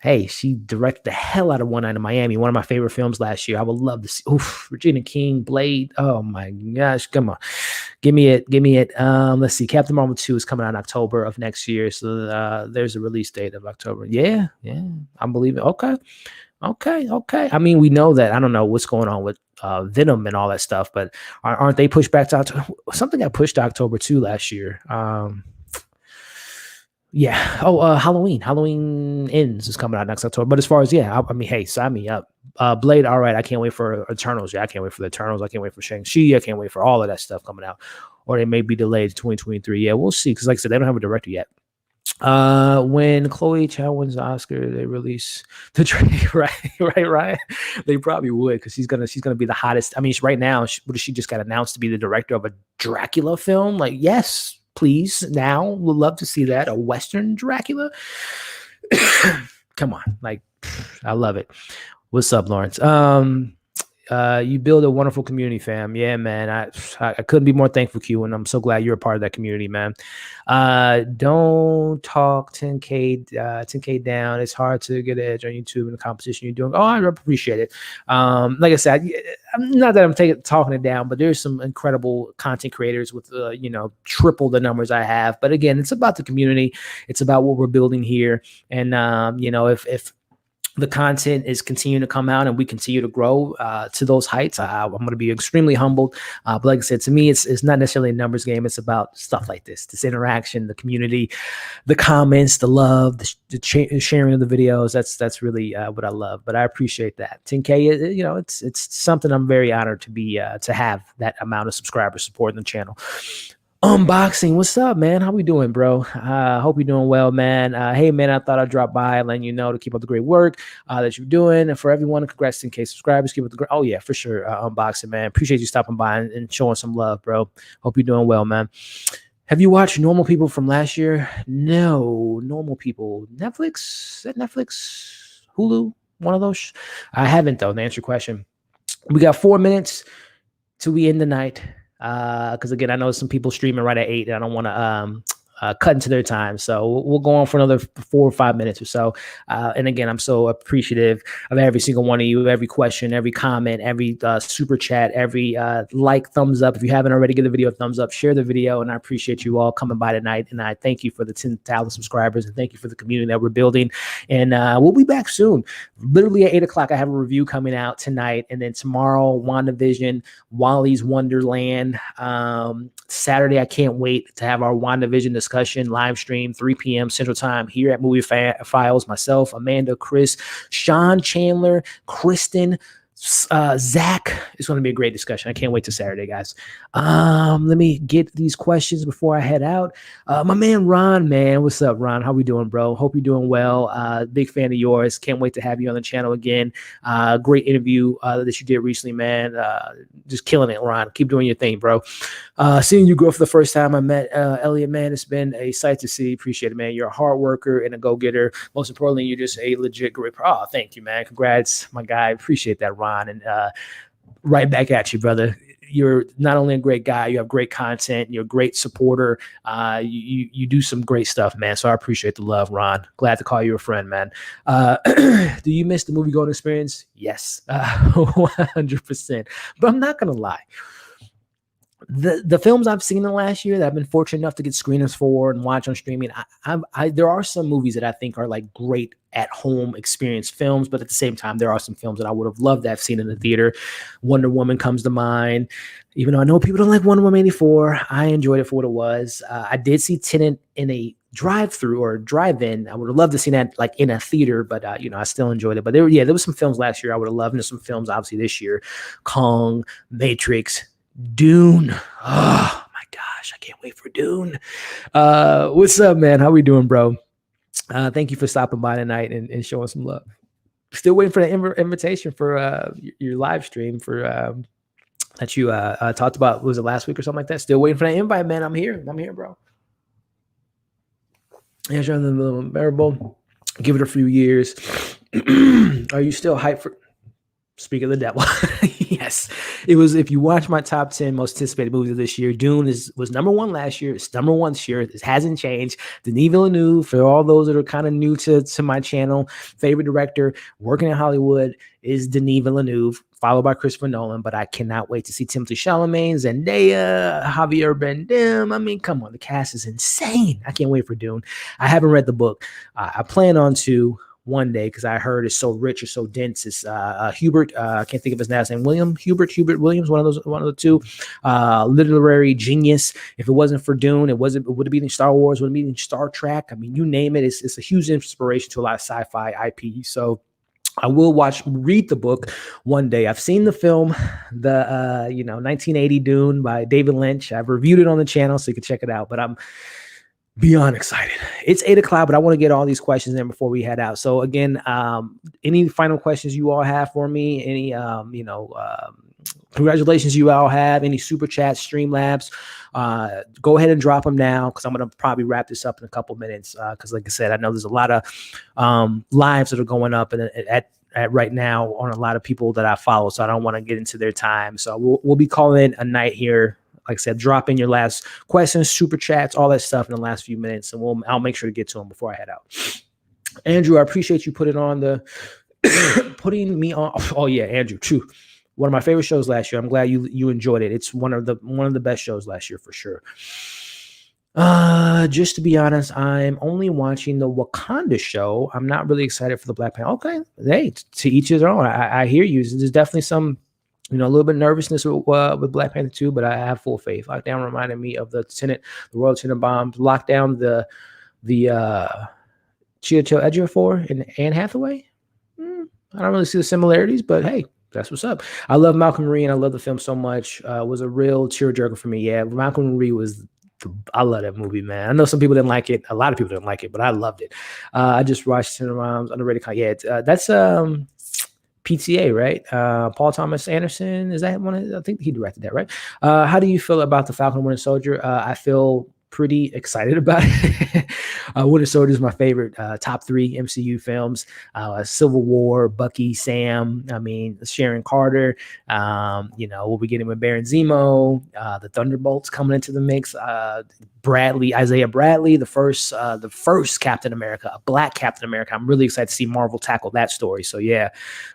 Hey, she directed the hell out of One Night in Miami, one of my favorite films last year. I would love to see. Regina King, Blade. Oh my gosh, come on, give me it. Let's see. Captain Marvel 2 is coming out in October of next year, so there's a release date of October. Yeah, I'm believing. Okay. I mean, we know that. I don't know what's going on with Venom and all that stuff, but aren't they pushed back to October? Something got pushed to October 2 last year. Yeah. Oh, Halloween Ends is coming out next October. But as far as, hey, sign me up. Blade, all right. I can't wait for Eternals. Yeah, I can't wait for the Eternals. I can't wait for Shang-Chi. I can't wait for all of that stuff coming out. Or they may be delayed to 2023. Yeah, we'll see. Because like I said, they don't have a director yet. When Chloe Chow wins the Oscar, they release the trailer, right. They probably would, because she's gonna be the hottest. I mean, right now, she just got announced to be the director of a Dracula film. Like, yes, please, now we'd love to see that, a Western Dracula. Come on, like, I love it. What's up, Lawrence? You build a wonderful community, fam. Yeah, man. I couldn't be more thankful, Q, and I'm so glad you're a part of that community, man. Don't talk 10K down. It's hard to get an edge on YouTube in the competition you're doing. Oh, I appreciate it. Like I said, not that I'm talking it down, but there's some incredible content creators with triple the numbers I have. But again, it's about the community. It's about what we're building here, and if the content is continuing to come out and we continue to grow to those heights, I'm going to be extremely humbled. But like I said, to me, it's not necessarily a numbers game. It's about stuff like this interaction, the community, the comments, the love, the sharing of the videos. That's really what I love. But I appreciate that. 10K, it's something I'm very honored to be to have that amount of subscribers supporting the channel. Unboxing, what's up, man? How we doing, bro? Hope you're doing well, man. Hey, man, I thought I'd drop by and let you know to keep up the great work that you're doing. And for everyone, congrats to 10K subscribers. Keep up the great. Oh yeah, for sure. Unboxing, man. Appreciate you stopping by and showing some love, bro. Hope you're doing well, man. Have you watched Normal People from last year? No, Normal People. Netflix? Is that Netflix? Hulu? one of those? I haven't though. To answer your question, we got 4 minutes till we end the night. Because again, I know some people streaming right at 8, and I don't want to cut into their time. So we'll go on for another 4 or 5 minutes or so. And again, I'm so appreciative of every single one of you, every question, every comment, every super chat, every like, thumbs up. If you haven't already, give the video a thumbs up, share the video, and I appreciate you all coming by tonight. And I thank you for the 10,000 subscribers, and thank you for the community that we're building. And we'll be back soon. Literally at 8 o'clock, I have a review coming out tonight. And then tomorrow, WandaVision, Wally's Wonderland. Saturday, I can't wait to have our WandaVision discussion live stream, 3 p.m. Central Time here at Movie Files. Myself, Amanda, Chris, Sean, Chandler, Kristen, Zach. It's going to be a great discussion. I can't wait to Saturday, guys. Let me get these questions before I head out. My man Ron, man, what's up, Ron? How we doing, bro? Hope you're doing well. Big fan of yours. Can't wait to have you on the channel again. Great interview that you did recently, man. Just killing it, Ron. Keep doing your thing, bro. Seeing you grow for the first time I met Elliot, man, it's been a sight to see. Appreciate it, man. You're a hard worker and a go-getter. Most importantly, you're just a legit great. Oh, thank you, man. Congrats, my guy. Appreciate that, Ron. And right back at you, brother. You're not only a great guy, you have great content, you're a great supporter. You do some great stuff, man. So I appreciate the love, Ron. Glad to call you a friend, man. Do you miss the movie going experience? Yes, 100%. But I'm not gonna lie. The films I've seen in the last year that I've been fortunate enough to get screeners for and watch on streaming, there are some movies that I think are like great at home experience films, but at the same time, there are some films that I would have loved to have seen in the theater. Wonder Woman comes to mind. Even though I know people don't like Wonder Woman 84, I enjoyed it for what it was. I did see Tenet in a drive-through or drive-in. I would have loved to see that like in a theater, but I still enjoyed it. But there was some films last year I would have loved, and there's some films obviously this year: Kong, Matrix, Dune. Oh my gosh, I can't wait for Dune. What's up, man? How we doing, bro? Thank you for stopping by tonight and showing some love. Still waiting for the invitation for your live stream for that you talked about. Was it last week or something like that? Still waiting for that invite, man. I'm here, bro. Yeah, showing them a little unbearable. Give it a few years. Are you still hyped for? Speak of the devil. Yes, it was. If you watch my top 10 most anticipated movies of this year, Dune was number one last year. It's number one this year. It hasn't changed. Denis Villeneuve, for all those that are kind of new to my channel, favorite director working in Hollywood is Denis Villeneuve, followed by Christopher Nolan. But I cannot wait to see Timothée Chalamet, Zendaya, Javier Bardem. I mean, come on, the cast is insane. I can't wait for Dune. I haven't read the book. I plan on to one day because I heard it's so rich or so dense. It's Hubert. I can't think of his last name. Hubert Williams. One of the two. Literary genius. If it wasn't for Dune, it would have been in Star Wars. Would have been in Star Trek. I mean, you name it. It's a huge inspiration to a lot of sci-fi IP. So I will read the book one day. I've seen the film, the 1980 Dune by David Lynch. I've reviewed it on the channel, so you can check it out. But I'm beyond excited. It's 8 o'clock, but I want to get all these questions in before we head out. So again, any final questions you all have for me? Any congratulations you all have? Any super chats, Streamlabs? Go ahead and drop them now because I'm going to probably wrap this up in a couple minutes. Because like I said, I know there's a lot of lives that are going up at right now on a lot of people that I follow. So I don't want to get into their time. So we'll be calling it a night here. Like I said, drop in your last questions, super chats, all that stuff in the last few minutes, and I'll make sure to get to them before I head out. Andrew, I appreciate you putting me on. Oh yeah, Andrew, true. One of my favorite shows last year. I'm glad you enjoyed it. It's one of the best shows last year for sure. Just to be honest, I'm only watching the Wakanda show. I'm not really excited for the Black Panther. Okay, hey, to each his own. I hear you. There's definitely some. A little bit of nervousness with Black Panther 2, but I have full faith. Lockdown reminded me of the Royal Tenenbaums. Lockdown, the Chiwetel Ejiofor and Anne Hathaway. I don't really see the similarities, but hey, that's what's up. I love Malcolm Marie, and I love the film so much. It was a real tearjerker for me. Yeah, Malcolm Marie I love that movie, man. I know some people didn't like it. A lot of people didn't like it, but I loved it. I just watched Tenenbaums, underrated. Yeah, that's PTA, right? Paul Thomas Anderson, is that one? I think he directed that, right? How do you feel about the Falcon Winter Soldier? I feel pretty excited about it. Winter Soldier is my favorite. Top 3 MCU films: Civil War, Bucky, Sam. I mean, Sharon Carter. We'll be getting with Baron Zemo. The Thunderbolts coming into the mix. Isaiah Bradley, the first Captain America, a Black Captain America. I'm really excited to see Marvel tackle that story. So yeah,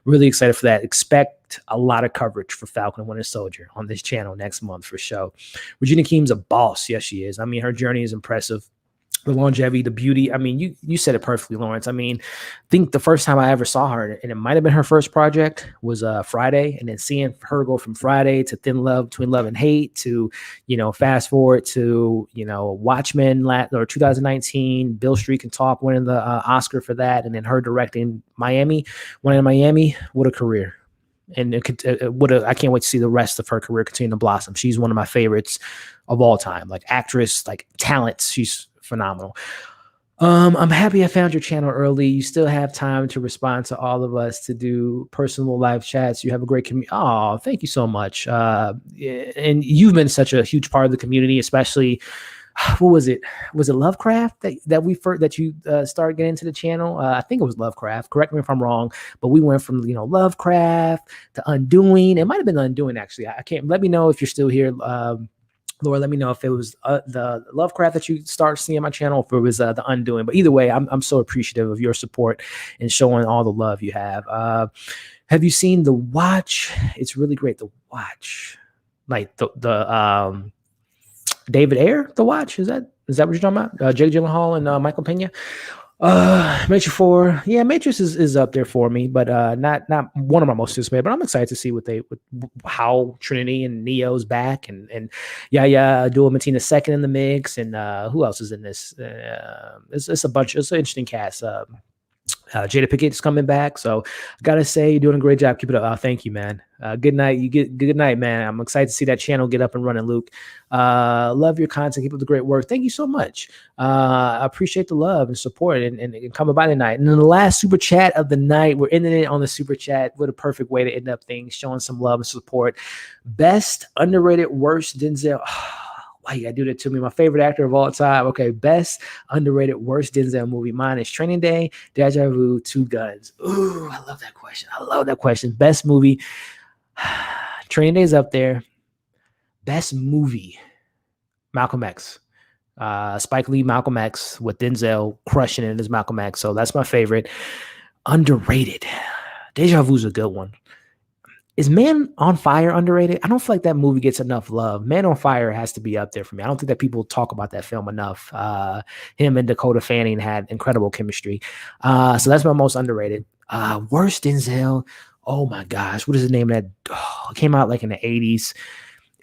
really excited for that. Expect a lot of coverage for Falcon and Winter Soldier on this channel next month for sure. Regina Keem's a boss. Yes, she is. I mean, her journey is impressive. The longevity, the beauty. I mean, you said it perfectly, Lawrence. I mean, I think the first time I ever saw her, and it might have been her first project, was Friday. And then seeing her go from Friday to Thin Love, Twin Love and Hate to, fast forward to, Watchmen or 2019, Bill Street Can Talk, winning the Oscar for that. And then her directing Miami, one in Miami. What a career. And I can't wait to see the rest of her career continue to blossom. She's one of my favorites of all time, like actress, like talent. She's phenomenal. I'm happy I found your channel early. You still have time to respond to all of us, to do personal live chats. You have a great community. Oh, thank you so much. And you've been such a huge part of the community, especially. What was it? Was it Lovecraft that you started getting into the channel? I think it was Lovecraft. Correct me if I'm wrong, but we went from Lovecraft to Undoing. It might have been Undoing actually. I can't. Let me know if you're still here. Laura, let me know if it was the Lovecraft that you start seeing my channel, if it was the Undoing. But either way, I'm so appreciative of your support and showing all the love you have. Have you seen The Watch? It's really great. The Watch, like the David Ayer, The Watch. Is that what you're talking about? Jake Gyllenhaal and Michael Pena. Matrix 4. Yeah, Matrix is up there for me, but not one of my most anticipated. But I'm excited to see how Trinity and Neo's back, and Abdul Mateen II in the mix, and who else is in this? It's a bunch. It's an interesting cast. Jada Pickett's coming back, so I gotta say, you're doing a great job. Keep it up. Thank you, man. Good night. Good night, man. I'm excited to see that channel get up and running, Luke. Love your content. Keep up the great work. Thank you so much. I appreciate the love and support and coming by tonight. And then the last super chat of the night, we're ending it on the super chat. What a perfect way to end up things, showing some love and support. Best underrated, worst Denzel. Why you gotta do that to me? My favorite actor of all time. Okay, best underrated, worst Denzel movie. Mine is Training Day, Deja Vu, Two Guns. Ooh, I love that question. Best movie. Training Day is up there. Best movie. Malcolm X. Spike Lee, Malcolm X, with Denzel crushing it as Malcolm X. So that's my favorite. Underrated. Deja Vu is a good one. Is Man on Fire underrated? I don't feel like that movie gets enough love. Man on Fire has to be up there for me. I don't think that people talk about that film enough. Him and Dakota Fanning had incredible chemistry. So that's my most underrated. Worst Denzel. Oh my gosh. What is the name of that? Oh, it came out like in the 80s.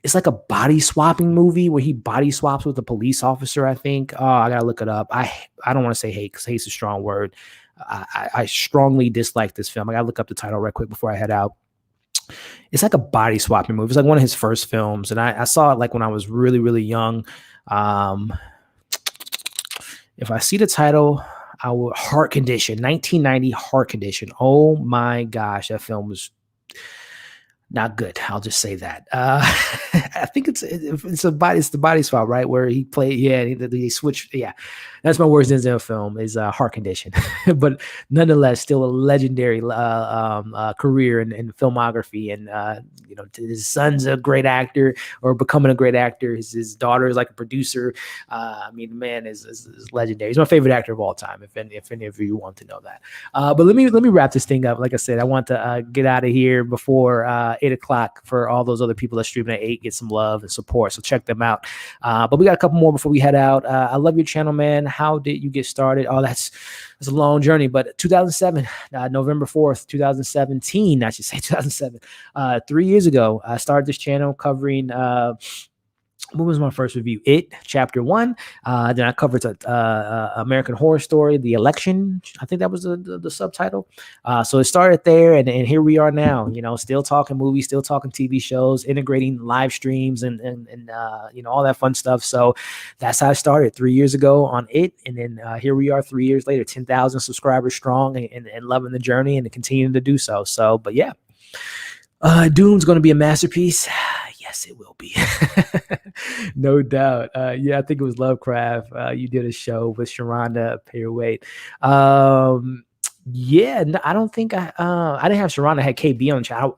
It's like a body swapping movie where he body swaps with a police officer, I think. Oh, I got to look it up. I don't want to say hate because hate's a strong word. I strongly dislike this film. I got to look up the title right quick before I head out. It's like a body swapping movie. It's like one of his first films. And I saw it like when I was really, really young. If I see the title, I will. Heart Condition, 1990 Heart Condition. Oh my gosh, that film was not good. I'll just say that. I think it's the body swap, right? Where he played, he switched. Yeah, that's my worst Denzel film is Heart Condition. But nonetheless, still a legendary career in filmography. And his son's a great actor, or becoming a great actor. His daughter is like a producer. I mean, the man is legendary. He's my favorite actor of all time. If any of you want to know that. But let me wrap this thing up. Like I said, I want to get out of here before 8 o'clock for all those other people that streaming at 8, get some love and support. So check them out. But we got a couple more before we head out. I love your channel, man. How did you get started? Oh, that's a long journey, but 2007, November 4th, 2017, I should say 2007, 3 years ago, I started this channel covering, what was my first review? It, Chapter 1. Then I covered American Horror Story, The Election. I think that was the subtitle. So it started there, and here we are now, still talking movies, still talking TV shows, integrating live streams and all that fun stuff. So that's how I started 3 years ago on It. And then here we are 3 years later, 10,000 subscribers strong, and loving the journey and continuing to do so. So, but yeah, Doom's going to be a masterpiece. Yes, it will be. No doubt. Yeah, I think it was Lovecraft. You did a show with Sharonda Pairweight. Yeah, no, I don't think I didn't have Sharonda. I had KB on the chat.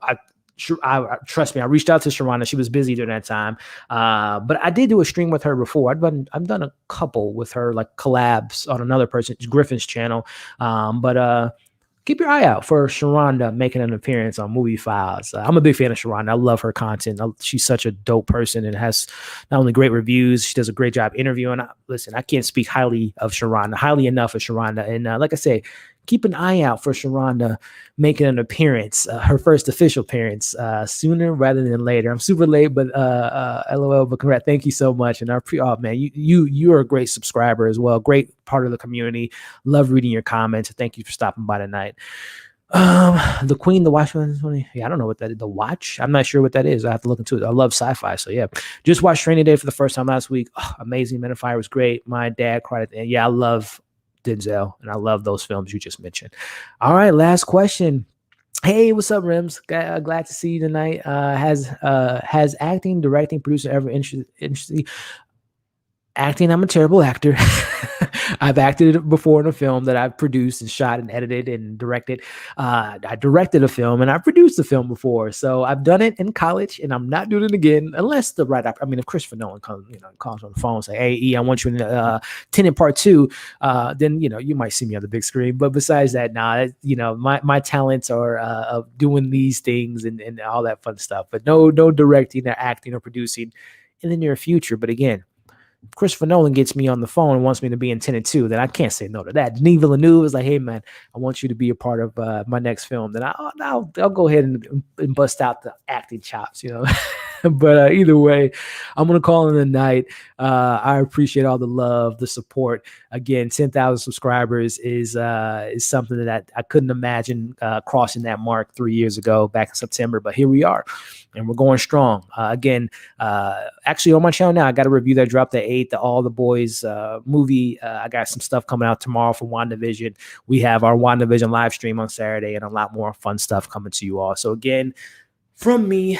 Trust me, I reached out to Sharonda. She was busy during that time. But I did do a stream with her before. I've done a couple with her, like collabs on another person, Griffin's channel. But keep your eye out for Sharonda making an appearance on Movie Files. I'm a big fan of Sharonda. I love her content. She's such a dope person and has not only great reviews, she does a great job interviewing. Listen, I can't speak highly enough of Sharonda. And like I say, keep an eye out for Sharonda making an appearance, her first official appearance, sooner rather than later. I'm super late, but LOL. But congrats, thank you so much. And oh man, you're a great subscriber as well, great part of the community. Love reading your comments. Thank you for stopping by tonight. The Queen, the Watch. Yeah, I don't know what that is. The Watch. I'm not sure what that is. I have to look into it. I love sci-fi, so yeah. Just watched Training Day for the first time last week. Oh, amazing. Men of Fire was great. My dad cried at the end. Yeah, I love Denzel, and I love those films you just mentioned. All right, last question. Hey, what's up, Rims? Glad to see you tonight. Has acting, directing, producing ever interested? Acting, I'm a terrible actor. I've acted before in a film that I've produced and shot and edited and directed. I directed a film and I produced a film before. So I've done it in college and I'm not doing it again unless the right opportunity. I mean, if Christopher Nolan calls on the phone and say, hey, E, I want you in Tenet Part 2, then, you might see me on the big screen. But besides that, my talents are of doing these things and all that fun stuff. But no directing or acting or producing in the near future. But again, if Christopher Nolan gets me on the phone and wants me to be in Tenet 2, then I can't say no to that. Denis Villeneuve is like, hey, man, I want you to be a part of my next film. Then I'll go ahead and bust out the acting chops, But either way, I'm going to call it a night. I appreciate all the love, the support. Again, 10,000 subscribers is something that I couldn't imagine crossing that mark 3 years ago back in September. But here we are, and we're going strong. Actually, on my channel now, I got a review that dropped at 8, the All the Boys movie. I got some stuff coming out tomorrow for WandaVision. We have our WandaVision live stream on Saturday and a lot more fun stuff coming to you all. So again, from me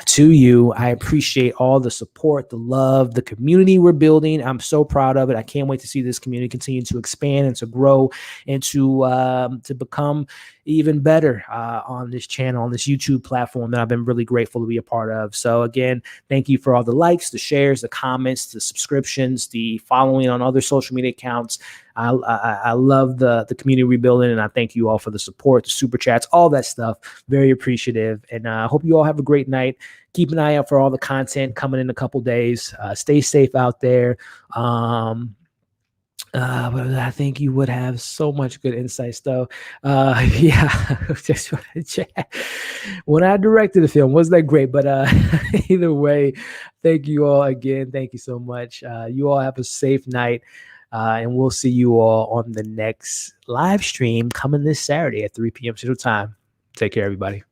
to you, I appreciate all the support, the love, the community we're building. I'm so proud of it. I can't wait to see this community continue to expand and to grow and to become even better on this channel, on this YouTube platform that I've been really grateful to be a part of. So again, thank you for all the likes, the shares, the comments, the subscriptions, the following on other social media accounts. I love the community rebuilding, and I thank you all for the support, the super chats, all that stuff. Very appreciative, and I hope you all have a great night. Keep an eye out for all the content coming in a couple days. Stay safe out there. But I think you would have so much good insights, though. Yeah, just when I directed the film, wasn't that great? But either way, thank you all again. Thank you so much. You all have a safe night. And we'll see you all on the next live stream coming this Saturday at 3 p.m. Central Time. Take care, everybody.